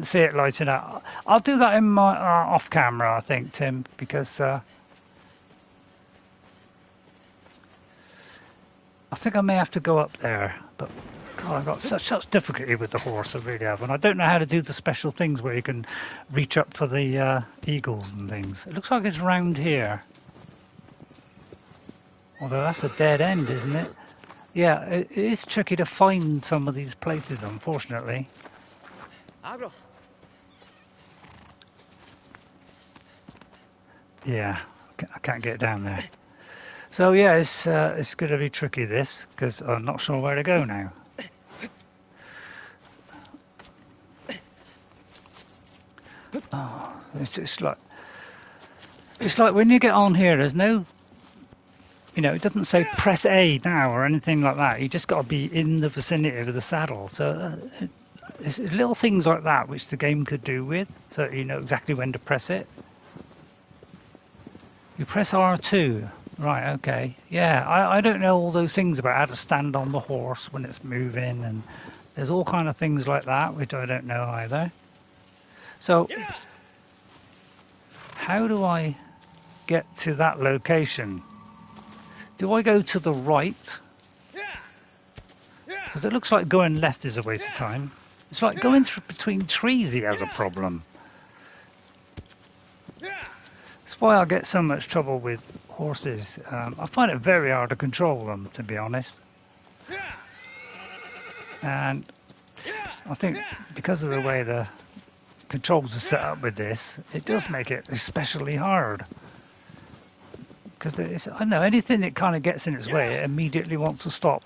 S1: see it lighting up. I'll do that in my off camera, I think, Tim, because I think I may have to go up there. But God, I've got such difficulty with the horse, I really have. And I don't know how to do the special things where you can reach up for the eagles and things. It looks like it's round here. Although that's a dead end, isn't it? Yeah, it is tricky to find some of these places, unfortunately. Yeah, I can't get down there. So yeah, it's going to be tricky this, because I'm not sure where to go now. Oh, it's like when you get on here, there's no, it doesn't say press A now or anything like that. You just got to be in the vicinity of the saddle. So it's little things like that which the game could do with, so you know exactly when to press it. You press R2. Right, okay. Yeah, I don't know all those things about how to stand on the horse when it's moving, and there's all kind of things like that which I don't know either. So how do I get to that location? Do I go to the right? Because it looks like going left is a waste of time. It's like going through between trees he has a problem. That's why I get so much trouble with horses. I find it very hard to control them, to be honest. And I think because of the way the controls are set up with this, it does make it especially hard. Because I don't know, anything that kind of gets in its way, it immediately wants to stop,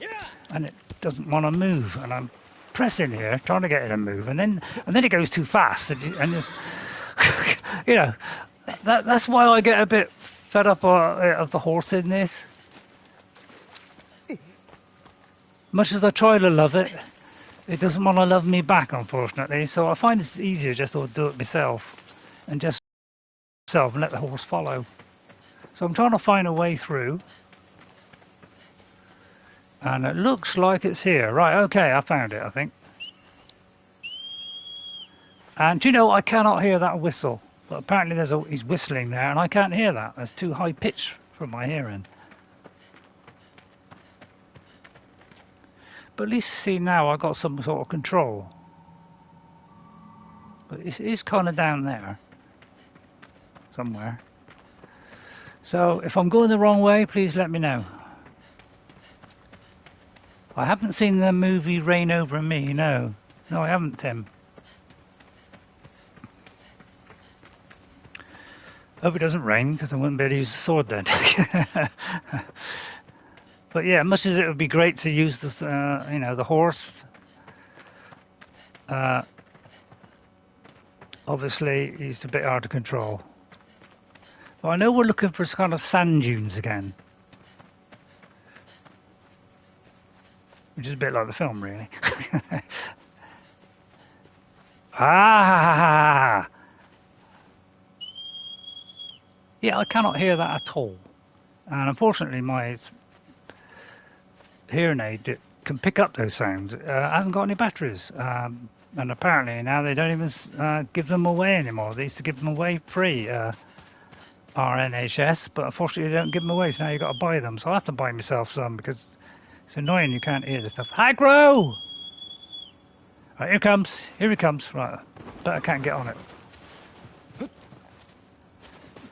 S1: and it doesn't want to move. And I'm pressing here, trying to get it to move, and then it goes too fast, and it's, that's why I get a bit fed up of the horse in this. Much as I try to love it, it doesn't want to love me back, unfortunately. So I find it's easier just to do it myself, and let the horse follow. So I'm trying to find a way through. And it looks like it's here. Right, okay, I found it, I think. And do you know, I cannot hear that whistle. But apparently he's whistling there, and I can't hear that. That's too high pitch for my hearing. But at least see now I got some sort of control. But it is kind of down there. Somewhere. So if I'm going the wrong way, please let me know. I haven't seen the movie Rain Over Me, no. No, I haven't, Tim. Hope it doesn't rain, because I wouldn't be able to use the sword then. But yeah, much as it would be great to use this, the horse. Obviously, he's a bit hard to control. Well, I know we're looking for kind of sand dunes again. Which is a bit like the film, really. Ah! Yeah, I cannot hear that at all. And unfortunately, my hearing aid that can pick up those sounds hasn't got any batteries. And apparently now they don't even give them away anymore. They used to give them away free. RNHS, but unfortunately they don't give them away, so now you've got to buy them. So I have to buy myself some because it's annoying you can't hear the stuff. Aggro! Right, here he comes. Right, but I can't get on it.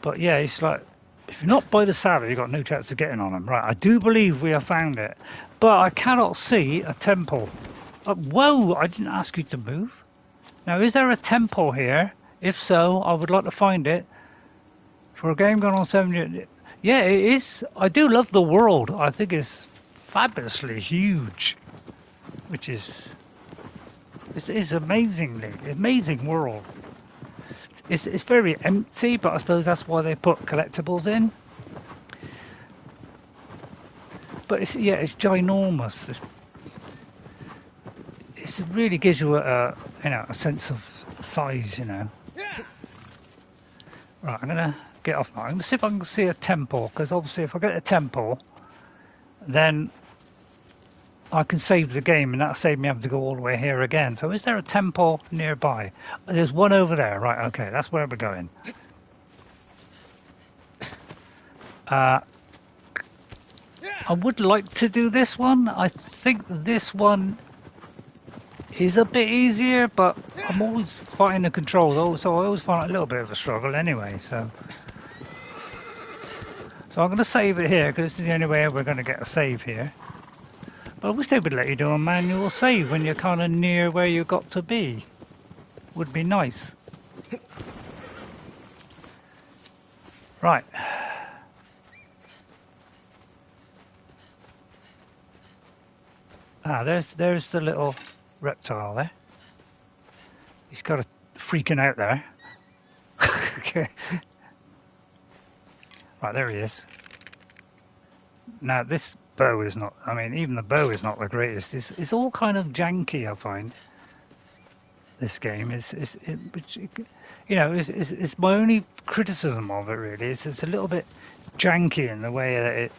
S1: But yeah, it's like, if you're not by the saddle, you've got no chance of getting on him. Right, I do believe we have found it, but I cannot see a temple. Whoa, I didn't ask you to move. Now, is there a temple here? If so, I would like to find it. For a game going on 7 years, yeah, it is. I do love the world. I think it's fabulously huge, which is amazing world. It's very empty, but I suppose that's why they put collectibles in. But it's ginormous. It really gives you a sense of size, Right, I'm gonna get off now. I'm gonna see if I can see a temple, because obviously if I get a temple, then I can save the game, and that'll save me having to go all the way here again. So is there a temple nearby? There's one over there. Right, okay, that's where we're going. I would like to do this one. I think this one is a bit easier, but I'm always fighting the controls, so I always find it a little bit of a struggle anyway. So I'm going to save it here, because this is the only way we're going to get a save here. But I wish they would let you do a manual save when you're kind of near where you got to be. Would be nice. Right. Ah, there's the little reptile there. He's got a freaking out there. Okay. Right, there he is. Now this bow is not, I mean, even the bow is not the greatest. It's all kind of janky, I find. This game it's my only criticism of it really. It's a little bit janky in the way that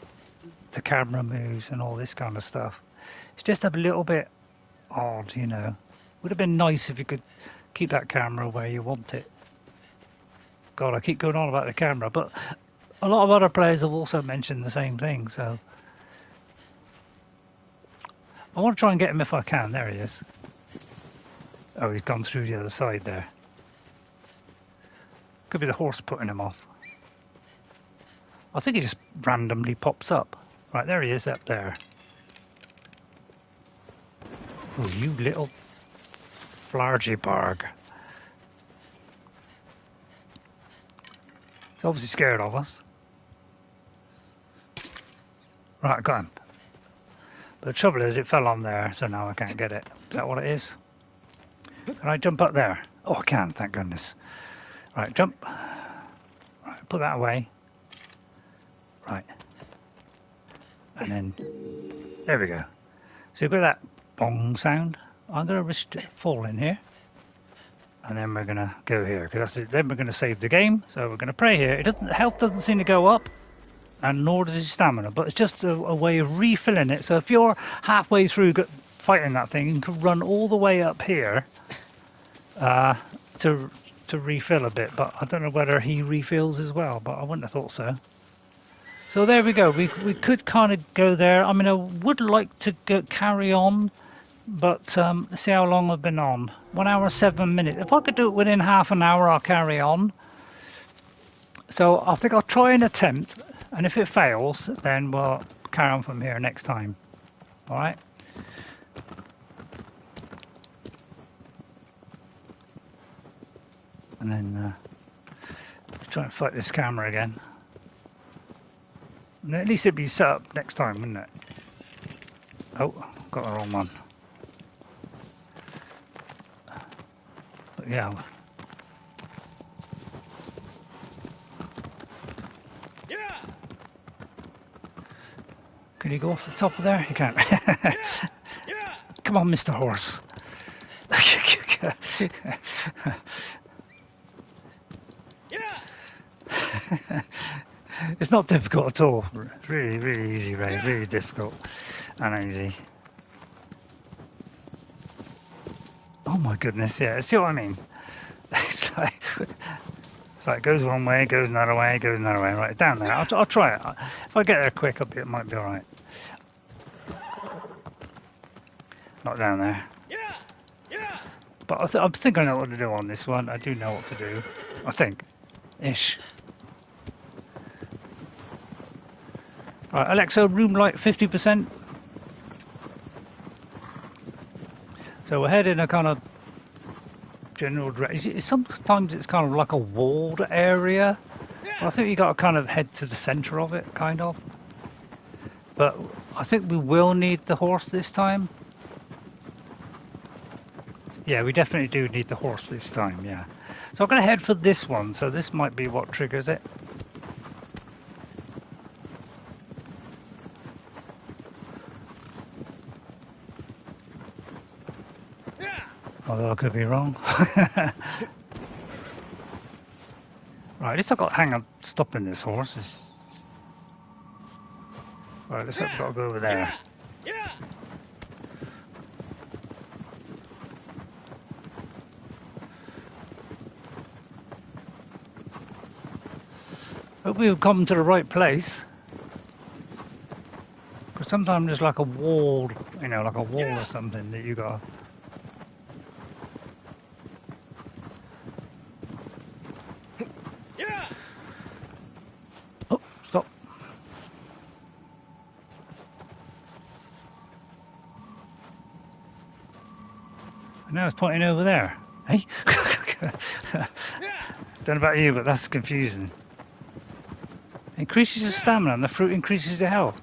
S1: the camera moves and all this kind of stuff. It's just a little bit odd, you know. Would have been nice if you could keep that camera where you want it. God, I keep going on about the camera, but a lot of other players have also mentioned the same thing, so I want to try and get him if I can. There he is. Oh, he's gone through the other side there. Could be the horse putting him off. I think he just randomly pops up. Right, there he is up there. Oh, you little flargy-barg. He's obviously scared of us. Right, got him. But the trouble is, it fell on there, so now I can't get it. Is that what it is? Can I jump up there? Oh, I can, thank goodness. Right, jump. Right, put that away. Right. And then, there we go. So you've got that bong sound. I'm going to risk falling here. And then we're going to go here. Because then we're going to save the game. So we're going to pray here. Health doesn't seem to go up. And nor does his stamina. But it's just a way of refilling it. So if you're halfway through fighting that thing, you can run all the way up here to refill a bit. But I don't know whether he refills as well. But I wouldn't have thought so. So there we go. We could kind of go there. I mean, I would like to carry on. But let's see how long I've been on. 1 hour, 7 minutes. If I could do it within half an hour, I'll carry on. So I think I'll try an attempt. And if it fails, then we'll carry on from here next time. All right? And then try and fight this camera again. And at least it'd be set up next time, wouldn't it? Oh, got the wrong one. But yeah. Can you go off the top of there? You can't. Come on, Mr. Horse. It's not difficult at all. Really, really easy, Ray. Really difficult and easy. Oh my goodness, yeah. See what I mean? It's like it goes one way, goes another way, goes another way. Right, down there. I'll try it. If I get there quick, it might be all right. Not down there. But I think I know what to do on this one. I do know what to do. I think. Ish. Right, Alexa, room light 50%. So we're heading a kind of general direction. Sometimes it's kind of like a walled area. I think you got to kind of head to the centre of it, kind of. But I think we will need the horse this time. Yeah, we definitely do need the horse this time, yeah. So I'm going to head for this one, so this might be what triggers it. Although I could be wrong. Right, at least I've got to hang on stopping this horse. Right, let's got to go over there. Hope we've come to the right place. Because sometimes there's like a wall, you know, like a wall or something that you got. Oh, stop. And now it's pointing over there. Hey? Don't know about you, but that's confusing. Increases your stamina and the fruit increases your health.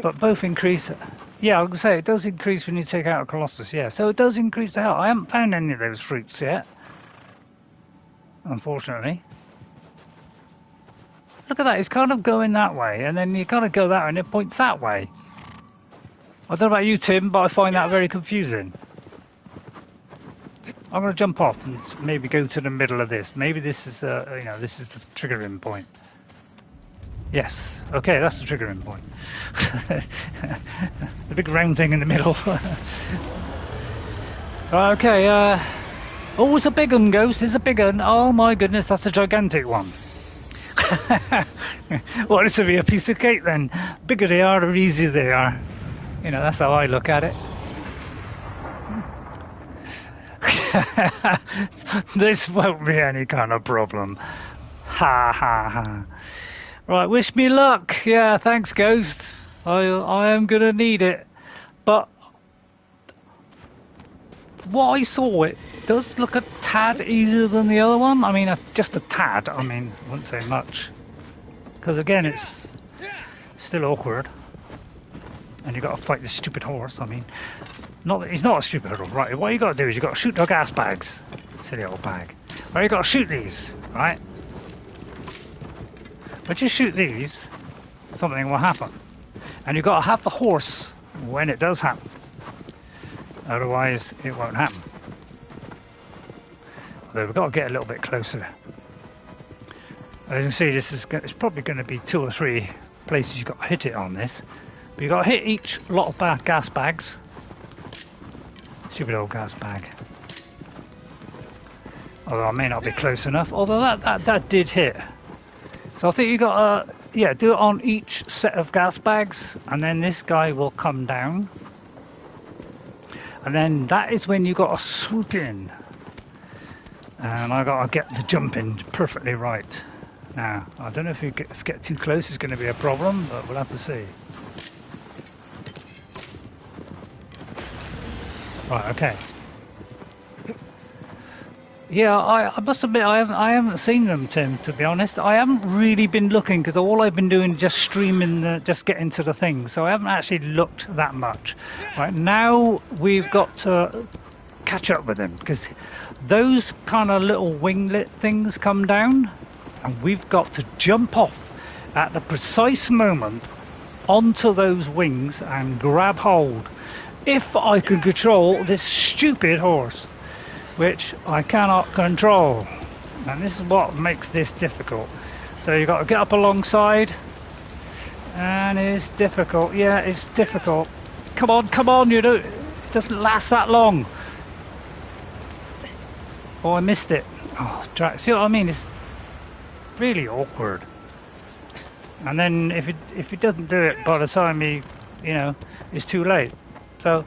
S1: But both increase... Yeah, I was going to say, it does increase when you take out a Colossus, yeah. So it does increase the health. I haven't found any of those fruits yet. Unfortunately. Look at that, it's kind of going that way, and then you kind of go that way, and it points that way. I don't know about you, Tim, but I find that very confusing. I'm going to jump off and maybe go to the middle of this. Maybe this is, you know, this is the triggering point. Yes. Okay, that's the triggering point. The big round thing in the middle. Okay. Oh, it's a big one, Ghost. It's a big one. Oh my goodness, that's a gigantic one. Well, this will be a piece of cake then. Bigger they are, the easier they are. You know, that's how I look at it. This won't be any kind of problem. Ha ha ha. Right, wish me luck. Yeah, thanks, Ghost. I am gonna need it. But what I saw, it does look a tad easier than the other one. I mean, just a tad. I mean, I wouldn't say much. Because again, it's still awkward. And you got to fight this stupid horse. I mean, he's not a stupid horse, right? What you got to do is you got to shoot the gas bags. Silly old bag. Right, you got to shoot these, right? But you shoot these, something will happen. And you've got to have the horse when it does happen. Otherwise, it won't happen. Although we've got to get a little bit closer. As you can see, it's probably going to be 2 or 3 places you've got to hit it on this. But you've got to hit each lot of gas bags. Stupid old gas bag. Although I may not be close enough. Although that did hit. So I think you got to, do it on each set of gas bags, and then this guy will come down. And then that is when you got to swoop in. And I got to get the jumping perfectly right. Now, I don't know if you get too close, it's going to be a problem, but we'll have to see. Right, okay. Yeah, I must admit I haven't seen them, Tim. To be honest, I haven't really been looking because all I've been doing is just streaming, just getting to the thing. So I haven't actually looked that much. Right now, we've got to catch up with them because those kind of little winglet things come down, and we've got to jump off at the precise moment onto those wings and grab hold. If I can control this stupid horse, which I cannot control, and this is what makes this difficult. So you've got to get up alongside, and it's difficult. Yeah, it's difficult. Come on, you know, it doesn't last that long. Oh, I missed it. Oh, see what I mean? It's really awkward. And then if it doesn't do it by the time it's too late. So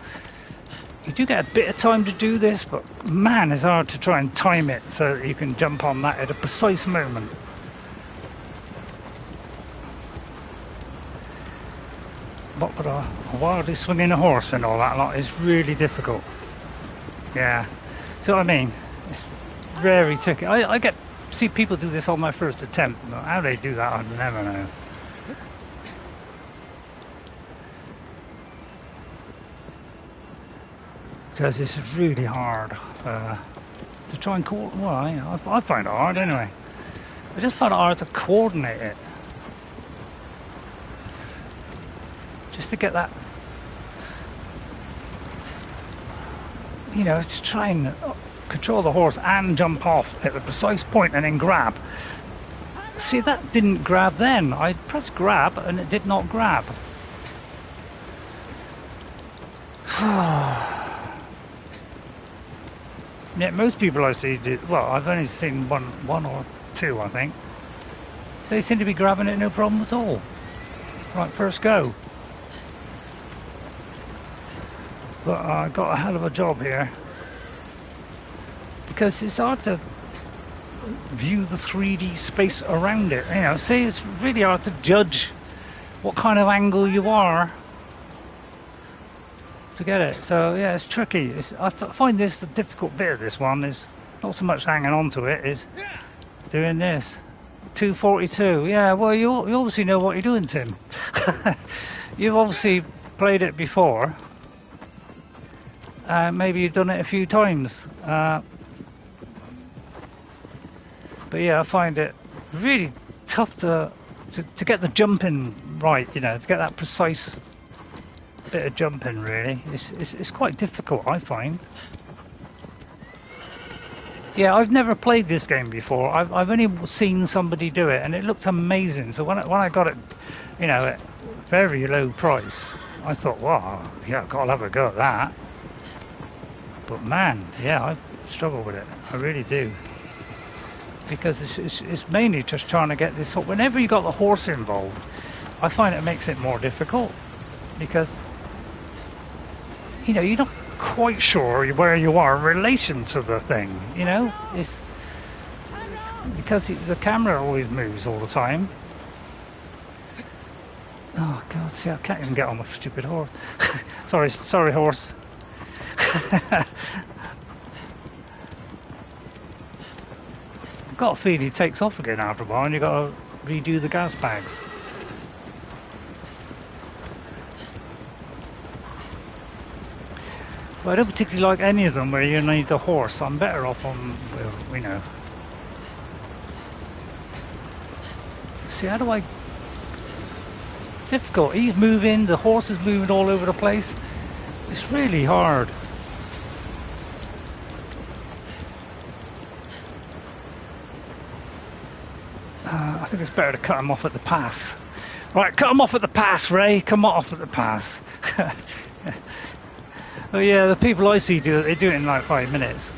S1: you do get a bit of time to do this, but man, it's hard to try and time it so that you can jump on that at a precise moment. But with a wildly swinging a horse and all that lot is really difficult. Yeah, see what I mean? It's very tricky. I see people do this on my first attempt. How they do that, I never know. Because it's really hard to try and coordinate. Well, I find it hard anyway. I just find it hard to coordinate it. Just to get that, to try and control the horse and jump off at the precise point and then grab. See, that didn't grab then. I pressed grab and it did not grab. Yeah, most people I see did. Well, I've only seen one or two, I think. They seem to be grabbing it no problem at all. Right, first go. But I got a hell of a job here because it's hard to view the 3D space around it. See, it's really hard to judge what kind of angle you are to get it. So yeah, it's tricky. I find this the difficult bit of this one is not so much hanging on to it, is doing this. 242. Yeah, well, you obviously know what you're doing, Tim. You've obviously played it before. Maybe you've done it a few times. But yeah, I find it really tough to get the jumping right, you know, to get that precise bit of jumping, really. It's quite difficult, I find. Yeah, I've never played this game before. I've only seen somebody do it, and it looked amazing. So when I got it, you know, at very low price, I thought, wow, yeah, I've got to have a go at that. But man, yeah, I struggle with it. I really do. Because it's mainly just trying to get this. Whenever you got the horse involved, I find it makes it more difficult. Because, you know, you're not quite sure where you are in relation to the thing, you know? It's because the camera always moves all the time. Oh God, see, I can't even get on my stupid horse. sorry horse. I've got a feeling he takes off again after a while and you've got to redo the gas bags. But I don't particularly like any of them where you need the horse. I'm better off on, you know. See, how do I... Difficult. He's moving, the horse is moving all over the place. It's really hard. I think it's better to cut him off at the pass. Right, cut him off at the pass, Ray. Come off at the pass. Oh yeah, the people I see do it. They do it in like 5 minutes.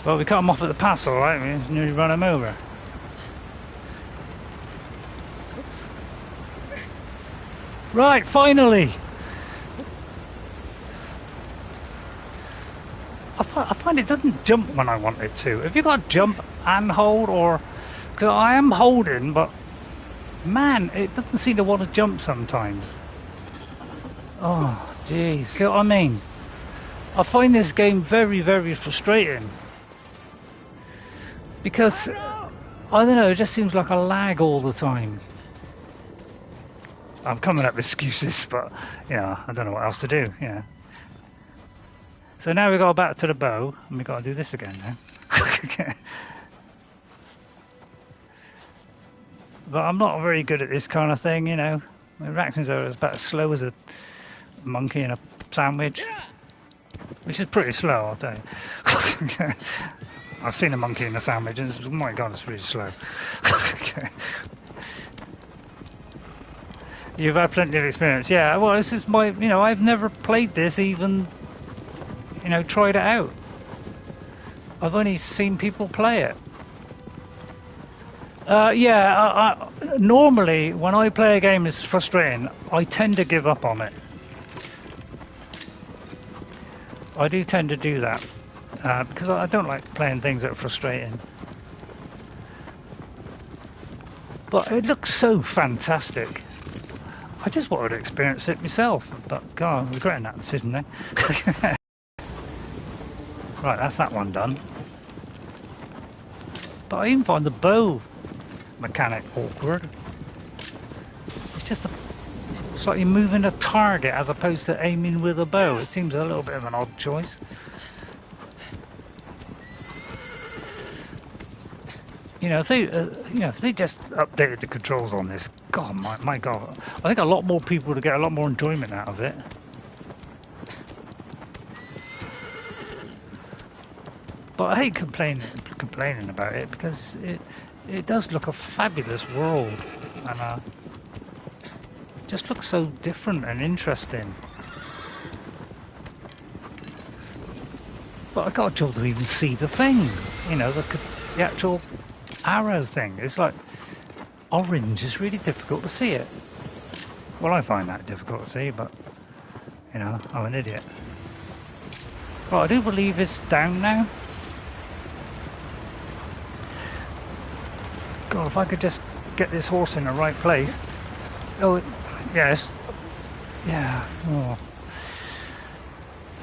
S1: Well, we cut him off at the pass, all right. We nearly run him over. Right, finally. I find it doesn't jump when I want it to. Have you got to jump and hold, or... Because I am holding, but... Man, it doesn't seem to want to jump sometimes. Oh, geez. See what I mean? I find this game very, very frustrating. Because... I don't know, it just seems like a lag all the time. I'm coming up with excuses, but, you know, I don't know what else to do, you know. So now we got back to the bow, and we got to do this again now. But I'm not very good at this kind of thing, you know. My reactions are about as slow as a monkey in a sandwich, which is pretty slow, I'll tell you. I've seen a monkey in a sandwich, and oh my God, it's really slow. You've had plenty of experience, yeah. Well, this is my, you know, I've never played this, even, you know, tried it out. I've only seen people play it. Yeah, normally when I play a game that's frustrating, I tend to give up on it. I do tend to do that because I don't like playing things that are frustrating. But it looks so fantastic. I just wanted to experience it myself, but God, I'm regretting that decision now. Right, that's that one done. But I even find the bow mechanic awkward. It's just it's like you're moving a target as opposed to aiming with a bow. It seems a little bit of an odd choice. You know, if they just updated the controls on this, God, my God, I think a lot more people would get a lot more enjoyment out of it. But I hate complaining about it because it does look a fabulous world, and just looks so different and interesting. But I got a job to even see the thing, you know, the actual arrow thing. It's like orange is really difficult to see it. Well, I find that difficult to see, but you know, I'm an idiot. Right, I do believe it's down now. God, if I could just get this horse in the right place. Oh, yes. Yeah. Oh.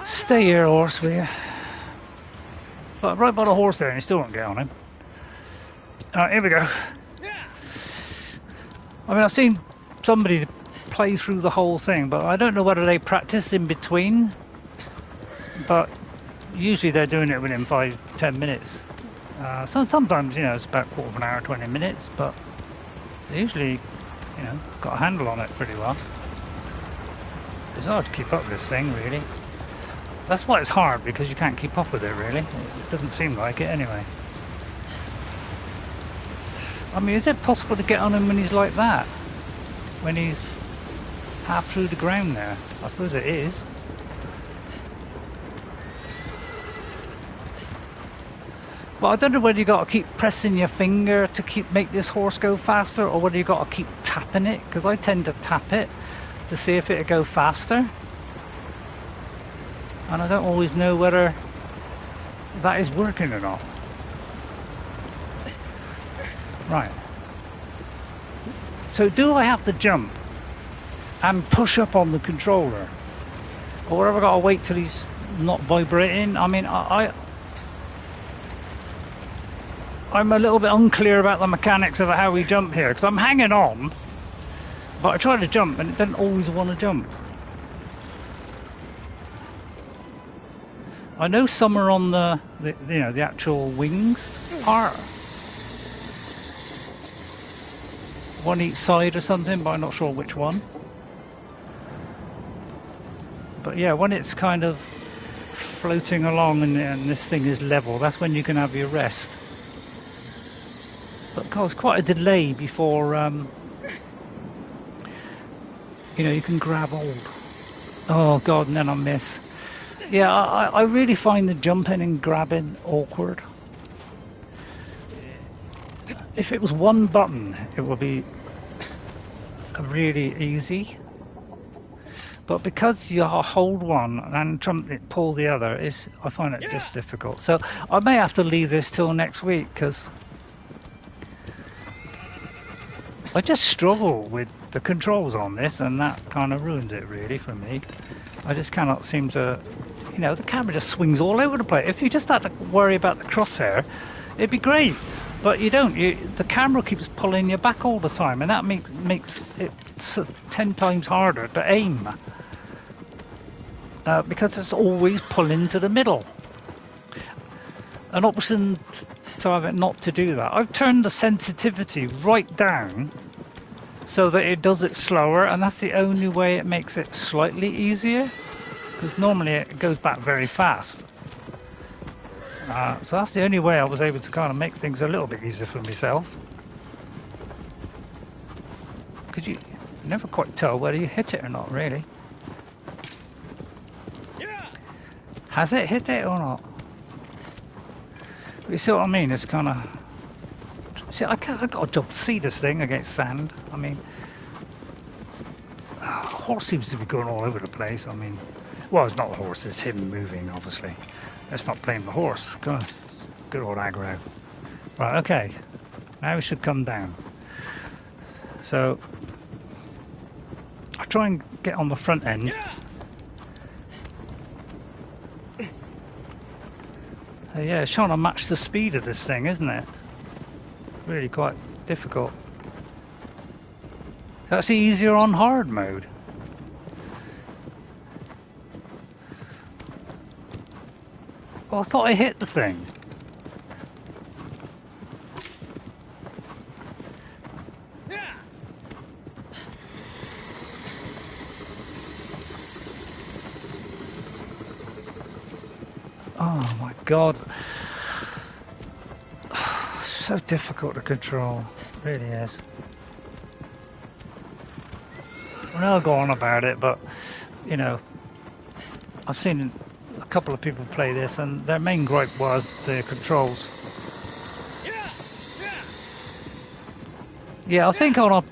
S1: Stay here, horse, will you? Like right by the horse there, and you still won't get on him. Alright, here we go. I mean, I've seen somebody play through the whole thing, but I don't know whether they practice in between. But usually they're doing it within 5-10 minutes. Sometimes, you know, it's about quarter of an hour, 20 minutes, but they usually, you know, got a handle on it pretty well. It's hard to keep up with this thing, really. That's why it's hard, because you can't keep up with it, really. It doesn't seem like it, anyway. I mean, is it possible to get on him when he's like that? When he's half through the ground there? I suppose it is. But I don't know whether you got to keep pressing your finger to make this horse go faster, or whether you got to keep tapping it, because I tend to tap it to see if it'll go faster. And I don't always know whether that is working or not. Right. So do I have to jump and push up on the controller? Or have I got to wait till he's not vibrating? I mean, I'm a little bit unclear about the mechanics of how we jump here, because I'm hanging on, but I try to jump and it doesn't always want to jump. I know some are on the you know, the actual wings part, one each side or something, but I'm not sure which one. But yeah, when it's kind of floating along and this thing is level, that's when you can have your rest. But God, it's quite a delay before you know, you can grab hold. Oh God, and then I miss. Yeah, I really find the jumping and grabbing awkward. If it was one button, it would be really easy. But because you hold one and pull the other, I find it just difficult. So I may have to leave this till next week, because I just struggle with the controls on this, and that kind of ruins it really for me. I just cannot seem to, you know, the camera just swings all over the place. If you just had to worry about the crosshair, it'd be great. But you don't. The camera keeps pulling you back all the time, and that makes it 10 times harder to aim. Because it's always pulling to the middle. An option to have it not to do that. I've turned the sensitivity right down so that it does it slower, and that's the only way it makes it slightly easier, because normally it goes back very fast. So that's the only way I was able to kind of make things a little bit easier for myself. Because you never quite tell whether you hit it or not, really. Has it hit it or not? You see what I mean? It's kind of... See, I got a job to see this thing against sand. I mean... The horse seems to be going all over the place. I mean... Well, it's not the horse, it's him moving, obviously. Let's not blame the horse. Good old aggro. Right, okay. Now we should come down. So... I'll try and get on the front end. Yeah, it's trying to match the speed of this thing, isn't it? Really quite difficult. It's actually easier on hard mode. Oh, I thought I hit the thing. Oh my God. So difficult to control. It really is. I know I'll go on about it, but you know, I've seen a couple of people play this and their main gripe was the controls. Yeah, I think on a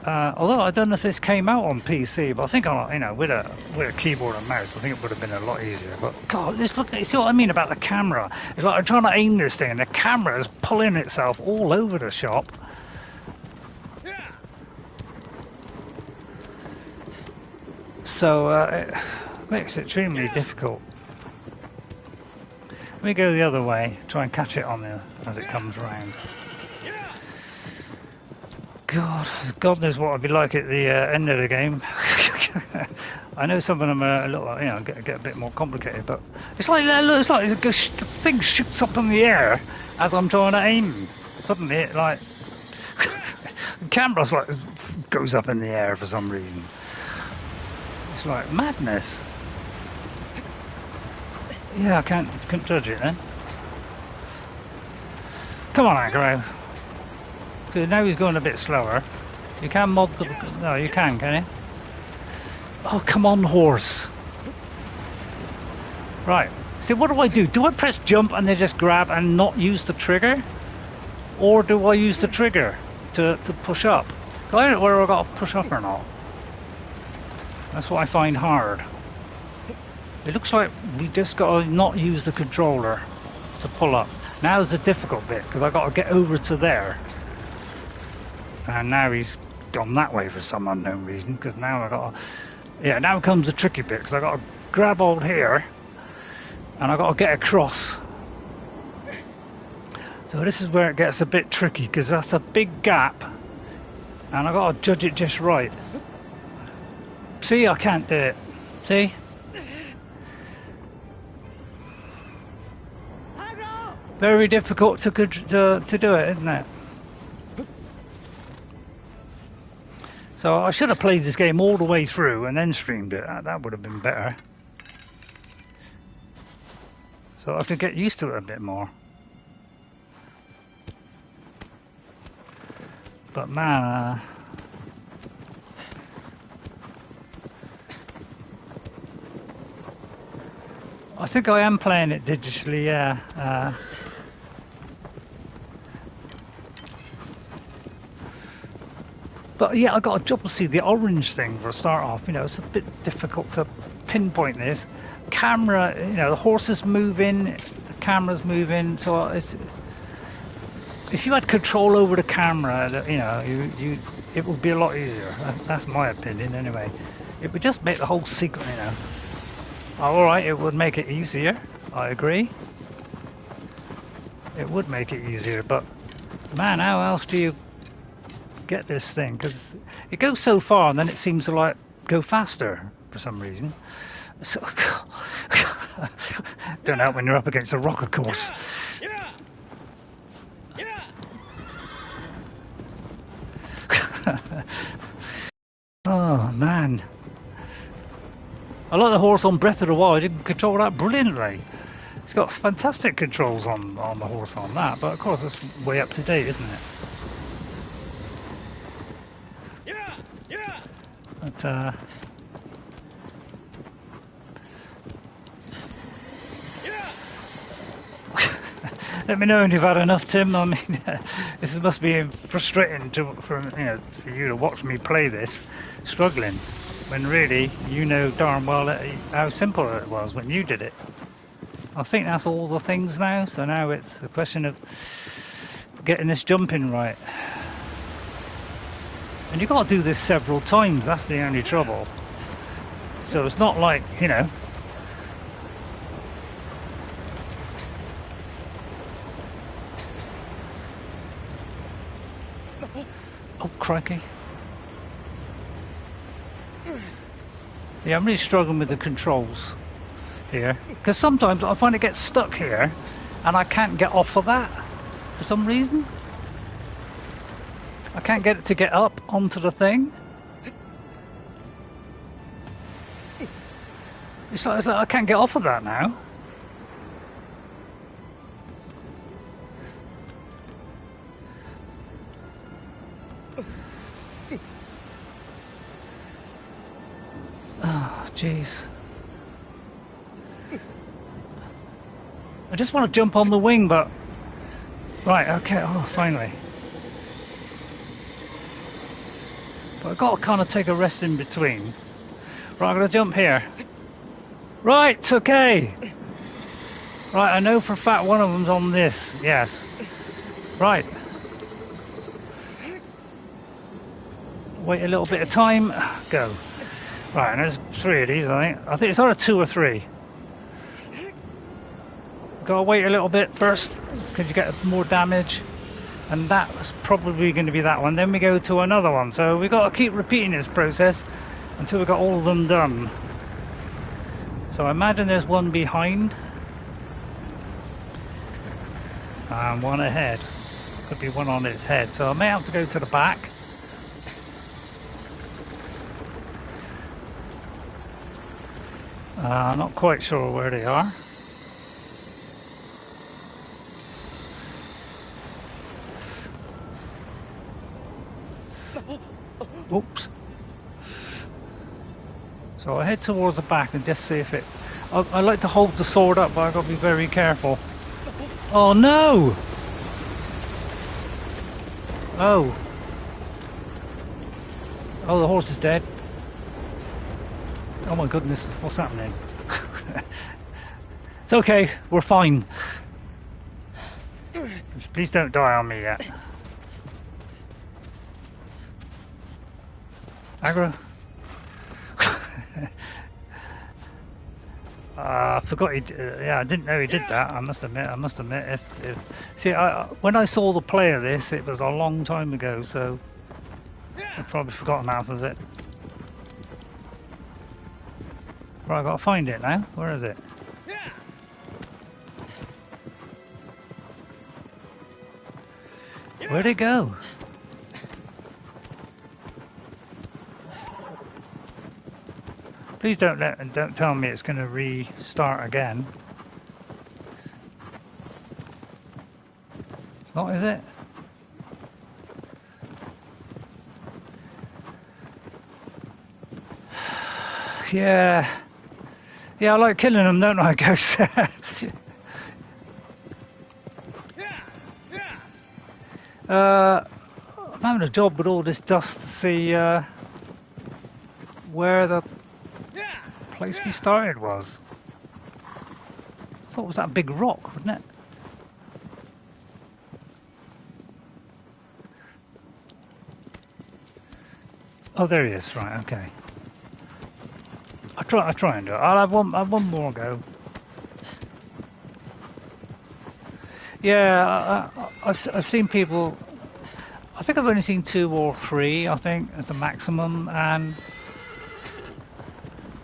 S1: although I don't know if this came out on PC, but I think on, you know, with a keyboard and mouse, I think it would have been a lot easier. But God, see what I mean about the camera? It's like I'm trying to aim this thing, and the camera is pulling itself all over the shop. So it makes it extremely difficult. Let me go the other way, try and catch it on the as it comes round. God knows what I'd be like at the end of the game. I know some of them are a little, get a bit more complicated, but it's like the thing shoots up in the air as I'm trying to aim. Suddenly, it like the camera's like goes up in the air for some reason. It's like madness. Yeah, I couldn't judge it then. Come on, Aggro. So now he's going a bit slower. You can mod the... No, you can you? Oh, come on, horse. Right. See, what do? Do I press jump and then just grab and not use the trigger? Or do I use the trigger to push up? I don't know whether I've got to push up or not. That's what I find hard. It looks like we just got to not use the controller to pull up. Now's the difficult bit, because I've got to get over to there. And now he's gone that way for some unknown reason, because now I've got to... Yeah, now comes the tricky bit, because I've got to grab hold here, and I've got to get across. So this is where it gets a bit tricky, because that's a big gap, and I've got to judge it just right. See, I can't do it. See? Very difficult to do it, isn't it? So I should have played this game all the way through and then streamed it. That would have been better. So I could get used to it a bit more. But man... I think I am playing it digitally, yeah. But yeah, I got a job to see the orange thing for a start off. It's a bit difficult to pinpoint this. Camera, the horse is moving, the camera's moving, so it's... If you had control over the camera, it would be a lot easier. That's my opinion, anyway. It would just make the whole sequence, All right, it would make it easier. I agree. It would make it easier, but man, how else do you get this thing? Because it goes so far, and then it seems to like go faster for some reason. So, don't help when you're up against a rock, of course. Oh man. I like the horse on Breath of the Wild. You can control that brilliantly. It's got fantastic controls on the horse on that, but of course it's way up to date, isn't it? But let me know when you've had enough, Tim. I mean, this must be frustrating for you to watch me play this, struggling. When really, you know darn well how simple it was when you did it. I think that's all the things now, so now it's a question of getting this jumping right. And you've got to do this several times, that's the only trouble. So it's not like, Oh, crikey. Yeah, I'm really struggling with the controls here. Because sometimes I find it gets stuck here and I can't get off of that for some reason. I can't get it to get up onto the thing. It's like I can't get off of that now. Oh, jeez. I just want to jump on the wing, but... Right, okay, oh, finally. But I've got to kind of take a rest in between. Right, I'm going to jump here. Right, okay. Right, I know for a fact one of them's on this, yes. Right. Wait a little bit of time, go. Right, and there's 3 of these, I think. I think it's either 2 or 3. Gotta wait a little bit first because you get more damage. And that's probably going to be that one. Then we go to another one. So we've got to keep repeating this process until we've got all of them done. So I imagine there's one behind. And one ahead. Could be one on its head. So I may have to go to the back. I'm not quite sure where they are. Oops. So I head towards the back and just see if it... I like to hold the sword up, but I've got to be very careful. Oh no! Oh. Oh, the horse is dead. Oh my goodness, what's happening? It's okay, we're fine. Please don't die on me yet. Aggro. I forgot he. Yeah, I didn't know he did that. I must admit. If see, when I saw the play of this, it was a long time ago, so I've probably forgotten half of it. Right, I've got to find it now. Where is it? Where'd it go? Please don't tell me it's going to restart again. What is it? Yeah. Yeah, I like killing them, don't I, Ghost? I'm having a job with all this dust to see where the place we started was. I thought it was that big rock, wasn't it? Oh, there he is. Right, okay. I try and do it. I'll have one more go. Yeah, I've seen people. I think I've only seen 2 or 3. I think as the maximum, and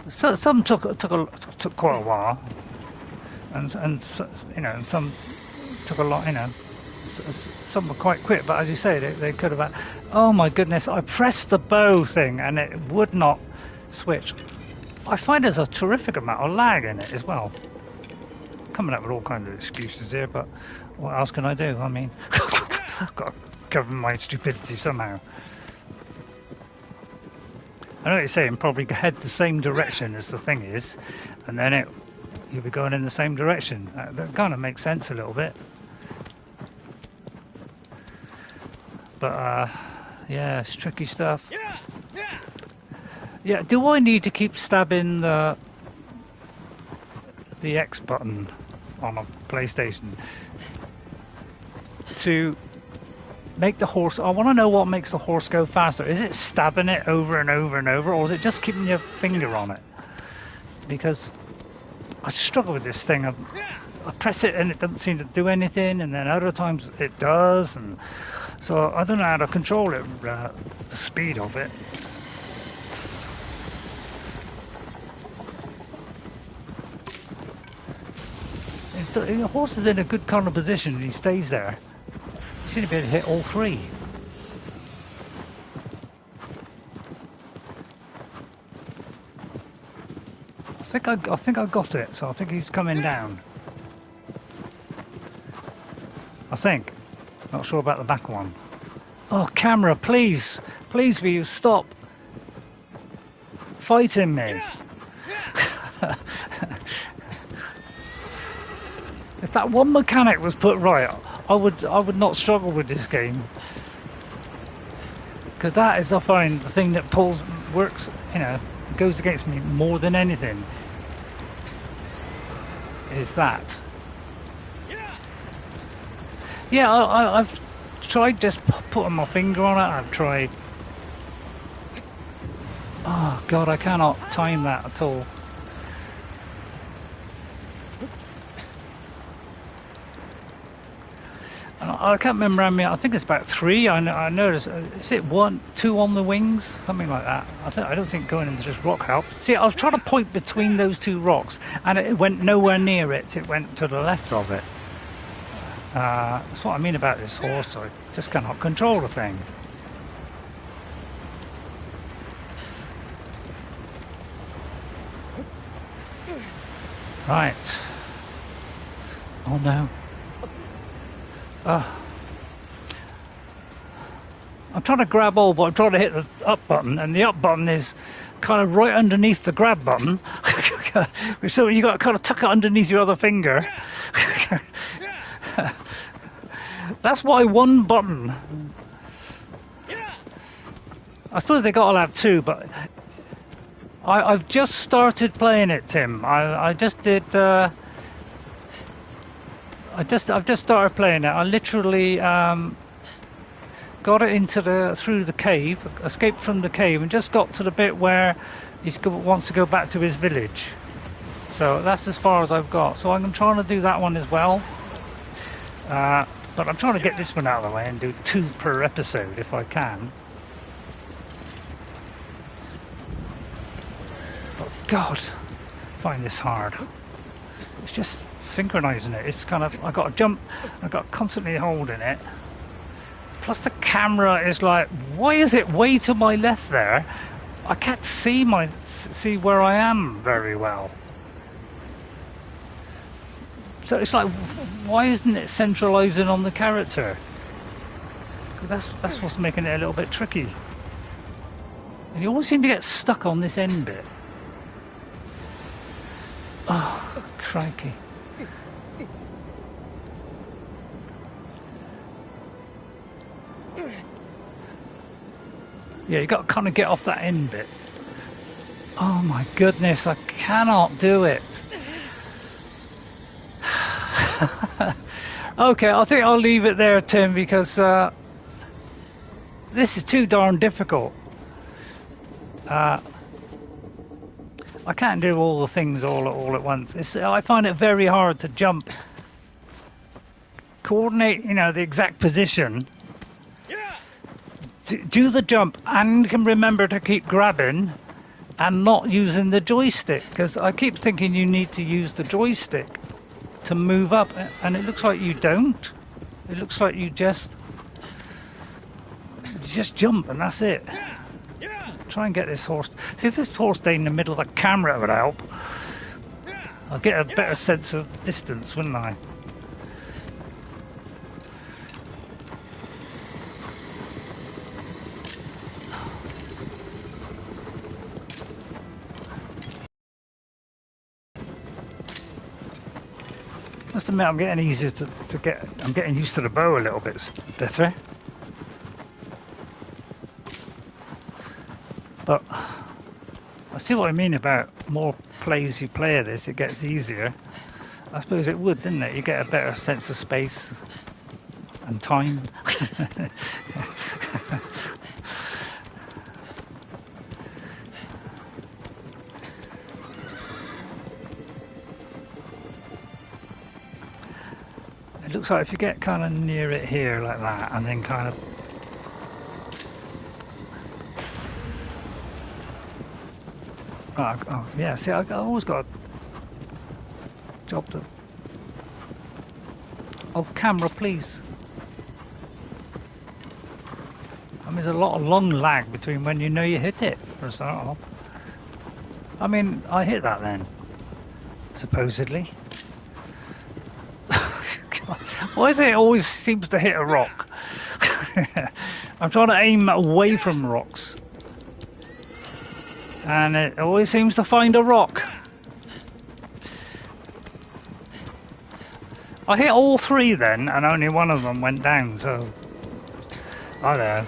S1: so some took quite a while, and you know, and some took a lot. You know, some were quite quick. But as you say, they could have. Oh my goodness! I pressed the bow thing and it would not switch. I find there's a terrific amount of lag in it as well. Coming up with all kinds of excuses here, but what else can I do? I mean, I've got to cover my stupidity somehow. I know what you're saying, probably head the same direction as the thing is, and then you'll be going in the same direction. That kind of makes sense a little bit. But, yeah, it's tricky stuff. Yeah, do I need to keep stabbing the X button on a PlayStation to make the horse... I want to know what makes the horse go faster. Is it stabbing it over and over and over, or is it just keeping your finger on it? Because I struggle with this thing. I press it and it doesn't seem to do anything, and then other times it does, and so I don't know how to control it, the speed of it. The horse is in a good kind of position and he stays there. He seems to be able to hit all 3. I think I got it, so I think he's coming down. I think. Not sure about the back one. Oh, camera, please! Please, will you stop fighting me? If that one mechanic was put right, I would not struggle with this game, because that is, I find, the thing that works, you know, goes against me more than anything. Is that? Yeah, I've tried just putting my finger on it. I've tried. Oh God, I cannot time that at all. And I can't remember how many. I think it's about 3. I noticed. Is it 1, 2 on the wings, something like that? I don't think going into this rock helps. See, I was trying to point between those 2 rocks, and it went nowhere near it. It went to the left of it. That's what I mean about this horse. I just cannot control the thing. Right. Oh no. I'm trying to grab hold, but I'm trying to hit the up button, and the up button is kind of right underneath the grab button. So you got to kind of tuck it underneath your other finger. That's why 1 button. I suppose they got to have 2, but I've just started playing it, Tim. I've just started playing it. I literally got it through the cave, escaped from the cave, and just got to the bit where he wants to go back to his village. So that's as far as I've got. So I'm trying to do that one as well. But I'm trying to get this one out of the way and do 2 per episode if I can. But God, I find this hard. It's just synchronizing it. It's kind of, I got to jump, I got constantly holding it. Plus the camera is like, why is it way to my left there? I can't see where I am very well. So it's like, why isn't it centralizing on the character? That's what's making it a little bit tricky. And you always seem to get stuck on this end bit. Oh, crikey. Yeah, you got to kind of get off that end bit. Oh my goodness, I cannot do it. Okay, I think I'll leave it there, Tim, because this is too darn difficult. I can't do all the things all at once. I find it very hard to jump, coordinate, the exact position, do the jump, and can remember to keep grabbing and not using the joystick, because I keep thinking you need to use the joystick to move up, and it looks like you don't. It looks like you just jump and that's it. Try and get this horse. See, if this horse stayed in the middle of the camera, it would help. I'll get a better sense of distance, wouldn't I? Must admit, I'm getting easier to get. I'm getting used to the bow a little bit better. But I see what I mean about more plays you play of this, it gets easier. I suppose it would, didn't it? You get a better sense of space and time. It looks like if you get kind of near it here like that, and then kind of oh yeah, see, I always got a job to... Oh, camera, please. I mean, there's a lot of long lag between when you know you hit it, for a start off. I mean, I hit that then, supposedly. Why is it always seems to hit a rock? I'm trying to aim away from rocks, and it always seems to find a rock. I hit all 3 then, and only one of them went down, so I don't know.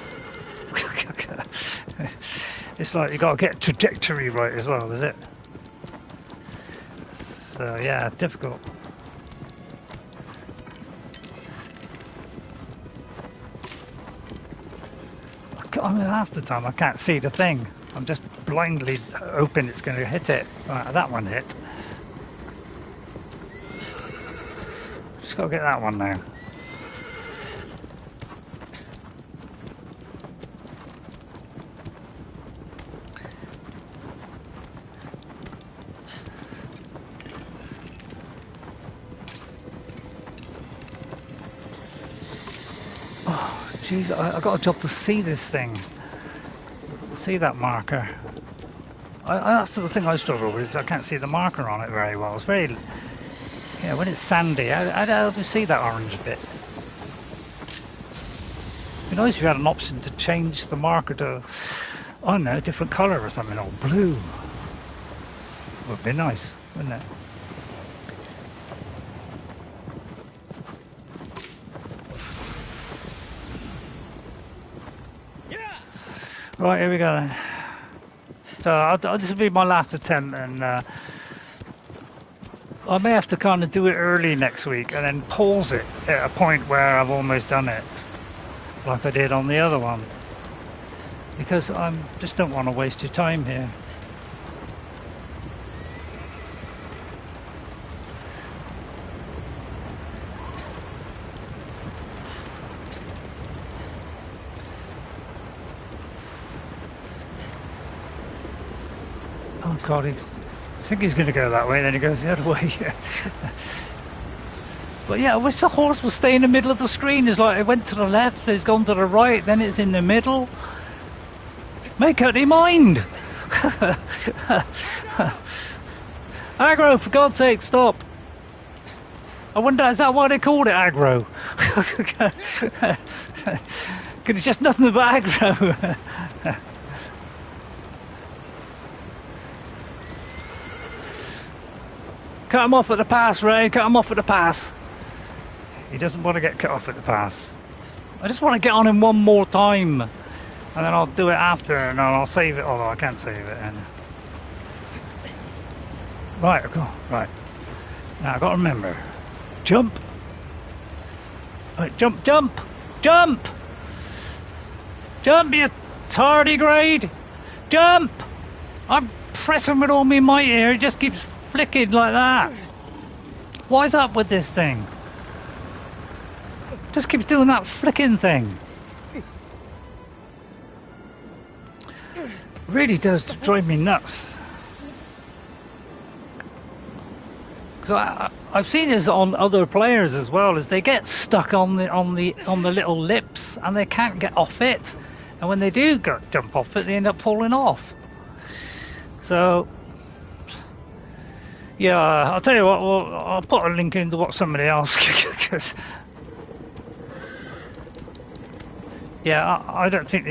S1: It's like you got to get trajectory right as well, is it? So yeah, difficult. I mean, half the time I can't see the thing. I'm just blindly hoping it's going to hit it. Right, that one hit. Just got to get that one now. Oh, jeez, I got a job to see this thing. See that marker. That's the thing I struggle with, is I can't see the marker on it very well. It's very... Yeah, when it's sandy, I don't see that orange bit. It'd be nice if you had an option to change the marker to, I don't know, a different colour or something, or blue. Would be nice, wouldn't it? Right, here we go then. So this will be my last attempt, and I may have to kind of do it early next week and then pause it at a point where I've almost done it, like I did on the other one, because I just don't want to waste your time here. Oh God, I think he's going to go that way, then he goes the other way. But yeah, I wish the horse would stay in the middle of the screen. It's like it went to the left, it's gone to the right, then it's in the middle. Make up your mind! Aggro, for God's sake, stop! I wonder, is that why they called it aggro? Because it's just nothing but aggro. Cut him off at the pass, Ray. Cut him off at the pass. He doesn't want to get cut off at the pass. I just want to get on him one more time. And then I'll do it after, and I'll save it. Although I can't save it. And... Right, okay. Right. Now I've got to remember. Jump. Right, jump, jump. Jump! Jump, you tardigrade! Jump! I'm pressing with all my might here. It just keeps flicking like that. What's up with this thing? Just keeps doing that flicking thing. Really does drive me nuts. Because I've seen this on other players as well. Is they get stuck on the little lips and they can't get off it. And when they do jump off it, they end up falling off. So. Yeah, I'll tell you what, I'll put a link into what somebody else, because... Yeah, I don't think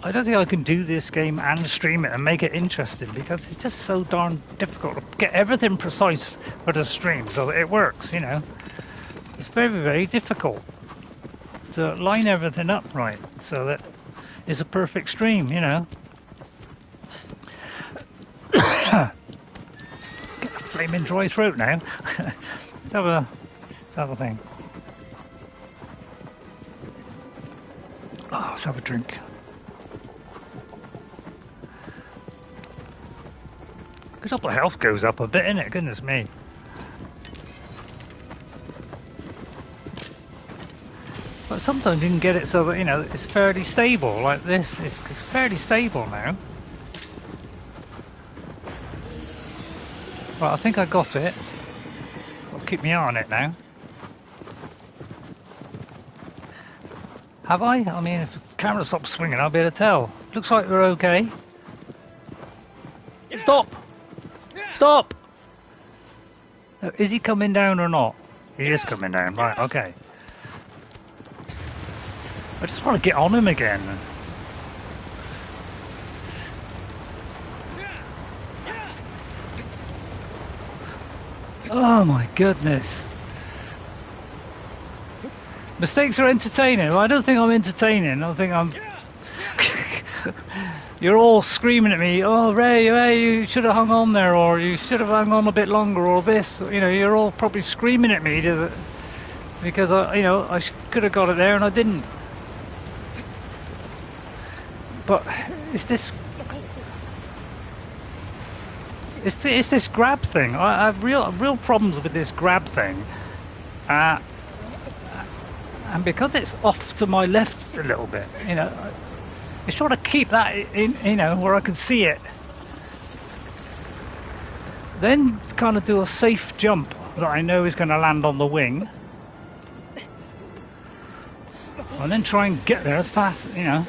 S1: I can do this game and stream it and make it interesting, because it's just so darn difficult to get everything precise for the stream so that it works, you know. It's very, very difficult to line everything up right so that it's a perfect stream, you know. Get a flaming dry throat now. Let's have a thing. Oh, let's have a drink. Because up the health goes up a bit, innit? Goodness me. But sometimes you can get it so that, you know, it's fairly stable, like this. It's fairly stable now. Right, I think I got it. I'll keep my eye on it now. Have I? I mean, if the camera stops swinging, I'll be able to tell. Looks like we're okay. Stop! Stop! Is he coming down or not? He is coming down, right, okay. I just want to get on him again. Oh my goodness. Mistakes are entertaining. Well, I don't think I'm entertaining. I think I'm... You're all screaming at me, oh Ray, you should have hung on there, or you should have hung on a bit longer, or this. You know, you're all probably screaming at me because I could have got it there and I didn't. But it's this grab thing. I have real problems with this grab thing, and because it's off to my left a little bit, you know, it's trying to keep that in, you know, where I can see it. Then kind of do a safe jump that I know is going to land on the wing, and then try and get there as fast, you know.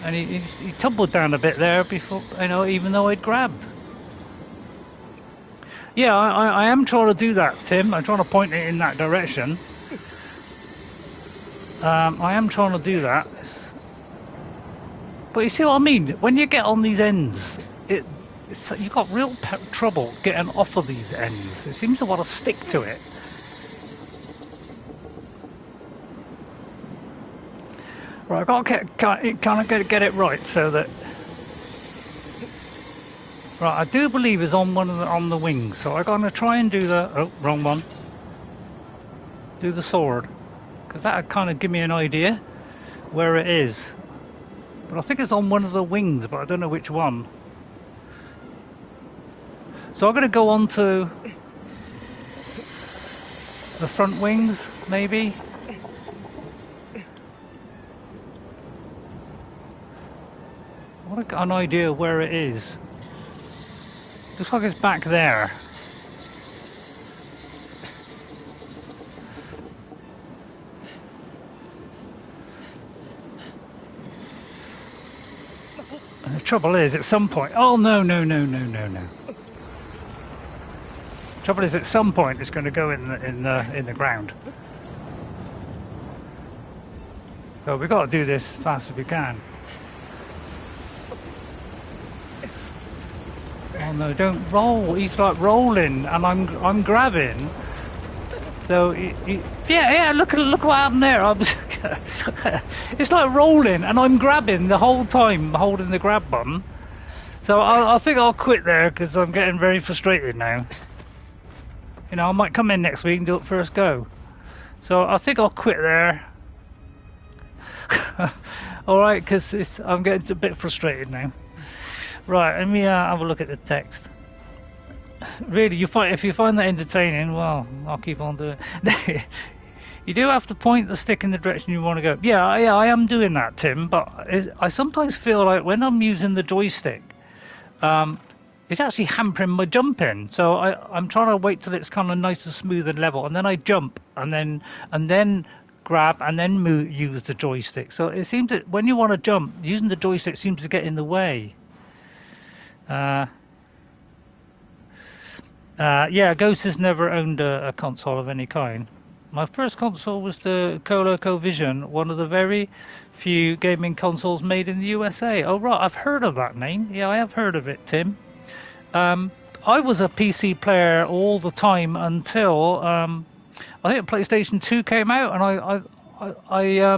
S1: And he tumbled down a bit there before, you know, even though I'd grabbed. Yeah, I am trying to do that, Tim. I'm trying to point it in that direction. I am trying to do that. But you see what I mean? When you get on these ends, you've got real trouble getting off of these ends. It seems to want to stick to it. Right, I've got to kind of get it right so that... Right, I do believe it's on on the wings, so I'm going to try and do the... Oh, wrong one. Do the sword. Because that would kind of give me an idea where it is. But I think it's on one of the wings, but I don't know which one. So I'm going to go on to the front wings, maybe. I want to get an idea where it is. Looks like it's back there. And the trouble is, at some point... Oh, no. Trouble is, at some point, it's going to go in the ground. So we've got to do this as fast as we can. Oh no! Don't roll. He's like rolling, and I'm grabbing. So yeah. Look what happened there. It's like rolling, and I'm grabbing the whole time, holding the grab button. So I think I'll quit there because I'm getting very frustrated now. You know, I might come in next week and do it first go. So I think I'll quit there. All right, because I'm getting a bit frustrated now. Right, let me have a look at the text. Really, if you find that entertaining, well, I'll keep on doing it. You do have to point the stick in the direction you want to go. Yeah, I am doing that, Tim, but I sometimes feel like when I'm using the joystick, it's actually hampering my jumping. So I'm trying to wait till it's kind of nice and smooth and level, and then I jump, and then grab, and then use the joystick. So it seems that when you want to jump, using the joystick seems to get in the way. Yeah, Ghost has never owned a console of any kind. My first console was the ColecoVision, one of the very few gaming consoles made in the USA. Oh right, I've heard of that name. Yeah, I have heard of it, Tim. I was a PC player all the time until I think PlayStation 2 came out, and I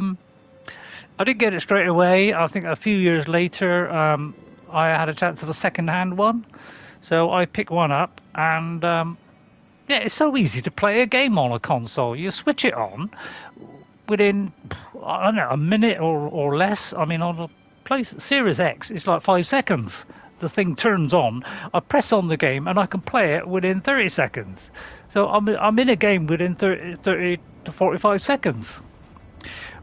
S1: didn't get it straight away. I think a few years later, I had a chance of a second-hand one, so I picked one up, and yeah, it's so easy to play a game on a console. You switch it on within, I don't know, a minute or less. I mean, on a Series X, it's like 5 seconds. The thing turns on, I press on the game, and I can play it within 30 seconds. So I'm in a game within 30 to 45 seconds.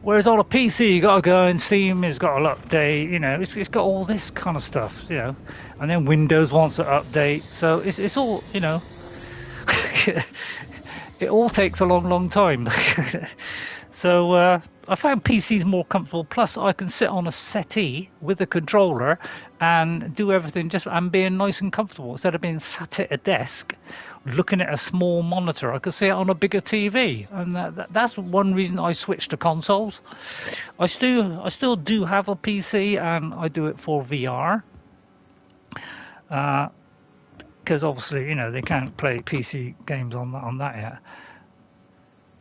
S1: Whereas on a PC, you got to go in Steam, it's got to update, you know, it's got all this kind of stuff, you know, and then Windows wants to update, so it's all, you know, it all takes a long time. So I found PCs more comfortable, plus I can sit on a settee with a controller and do everything and being nice and comfortable instead of being sat at a desk looking at a small monitor. I could see it on a bigger TV, and that's one reason I switched to consoles. I still do have a PC, and I do it for VR, because obviously, you know, they can't play PC games on that yet.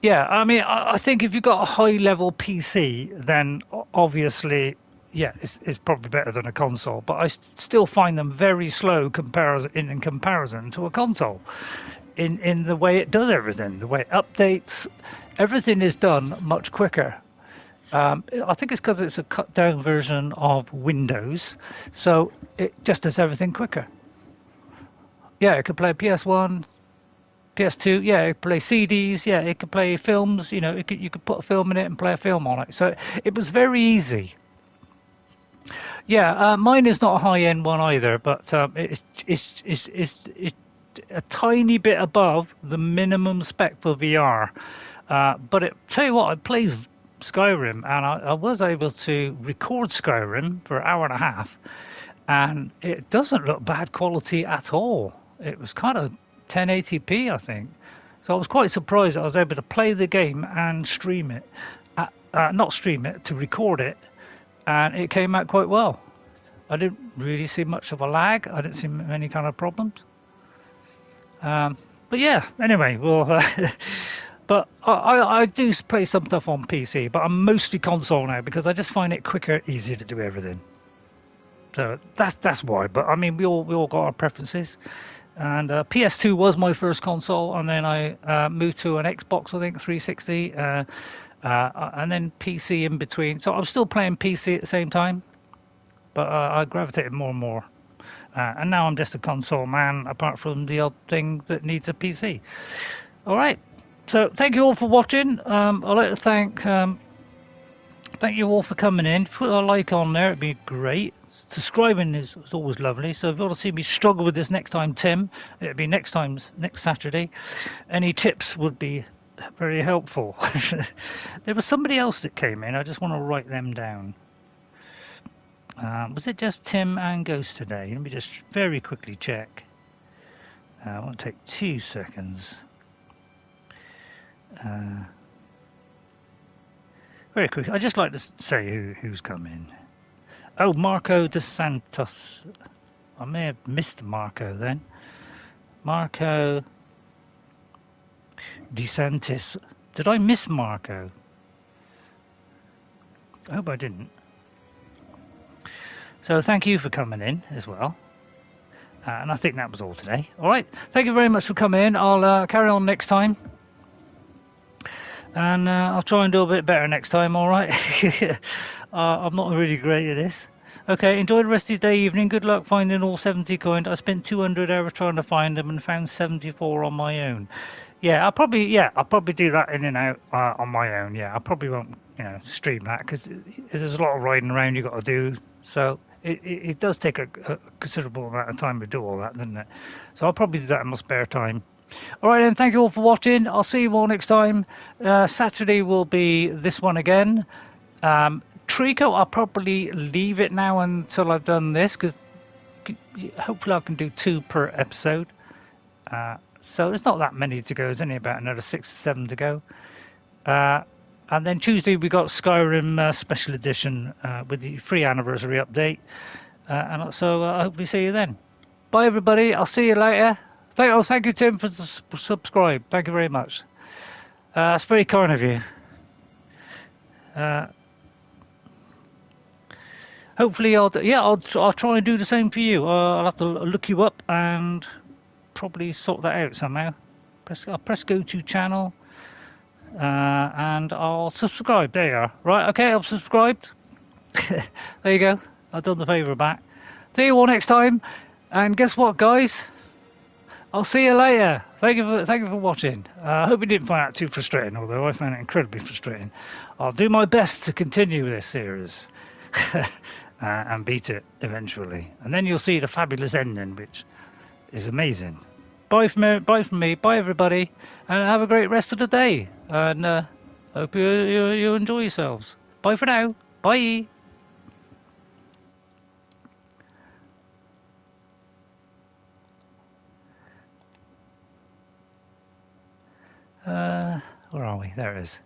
S1: Yeah, I mean, I think if you've got a high-level PC, then obviously, yeah, it's probably better than a console. But I still find them very slow in comparison to a console, in the way it does everything, the way it updates. Everything is done much quicker. I think it's because it's a cut-down version of Windows, so it just does everything quicker. Yeah, it could play PS1. PS2, yeah, it could play CDs, yeah, it could play films, you know, you could put a film in it and play a film on it. So it was very easy. Yeah, mine is not a high-end one either, but it's a tiny bit above the minimum spec for VR. But tell you what, I played Skyrim, and I was able to record Skyrim for an hour and a half, and it doesn't look bad quality at all. It was kind of 1080p, I think. So I was quite surprised that I was able to play the game and stream it. Not stream it, to record it, and it came out quite well. I didn't really see much of a lag. I didn't see any kind of problems. But yeah, anyway, well, but I do play some stuff on PC, but I'm mostly console now because I just find it quicker, easier to do everything. So that's why. But I mean, we all got our preferences. And PS2 was my first console, and then I moved to an Xbox, I think, 360, and then PC in between. So I'm still playing PC at the same time, but I gravitated more and more. And now I'm just a console man, apart from the odd thing that needs a PC. All right. So thank you all for watching. I'd like to thank you all for coming in. Put a like on there; it'd be great. Subscribing is always lovely. So if you want to see me struggle with this next time, Tim, it'll be next Saturday. Any tips would be very helpful. There was somebody else that came in. I just want to write them down. Was it just Tim and Ghost today? Let me just very quickly check. I want to take 2 seconds. Very quick. I'd just like to say who's come in. Oh, Marco De Santos. I may have missed Marco then. Marco DeSantis. Did I miss Marco? I hope I didn't. So thank you for coming in as well. And I think that was all today. All right. Thank you very much for coming in. I'll carry on next time. And I'll try and do a bit better next time, all right? I'm not really great at this. Okay, enjoy the rest of your day, evening. Good luck finding all 70 coins. I spent 200 hours trying to find them and found 74 on my own. Yeah, I'll probably do that in and out on my own. Yeah, I probably won't, stream that because there's a lot of riding around you got to do. So it does take a considerable amount of time to do all that, doesn't it? So I'll probably do that in my spare time. All right, then. Thank you all for watching. I'll see you all next time. Saturday will be this one again. Trico, I'll probably leave it now until I've done this because hopefully I can do 2 per episode. So there's not that many to go. There's only about another 6 or 7 to go. And then Tuesday we got Skyrim Special Edition with the free anniversary update. And so I hope we see you then. Bye, everybody. I'll see you later. Thank you, Tim, for subscribe. Thank you very much. That's very kind of you. Hopefully, I'll try and do the same for you. I'll have to look you up and probably sort that out somehow. I'll press go to channel and I'll subscribe. There you are. Right, okay, I've subscribed. There you go. I've done the favour back. See you all next time. And guess what, guys? I'll see you later. Thank you for watching. I hope you didn't find that too frustrating, although I found it incredibly frustrating. I'll do my best to continue this series and beat it eventually. And then you'll see the fabulous ending, which is amazing. Bye from me. Bye, everybody. And have a great rest of the day. And hope you enjoy yourselves. Bye for now. Bye. Where are we? There it is.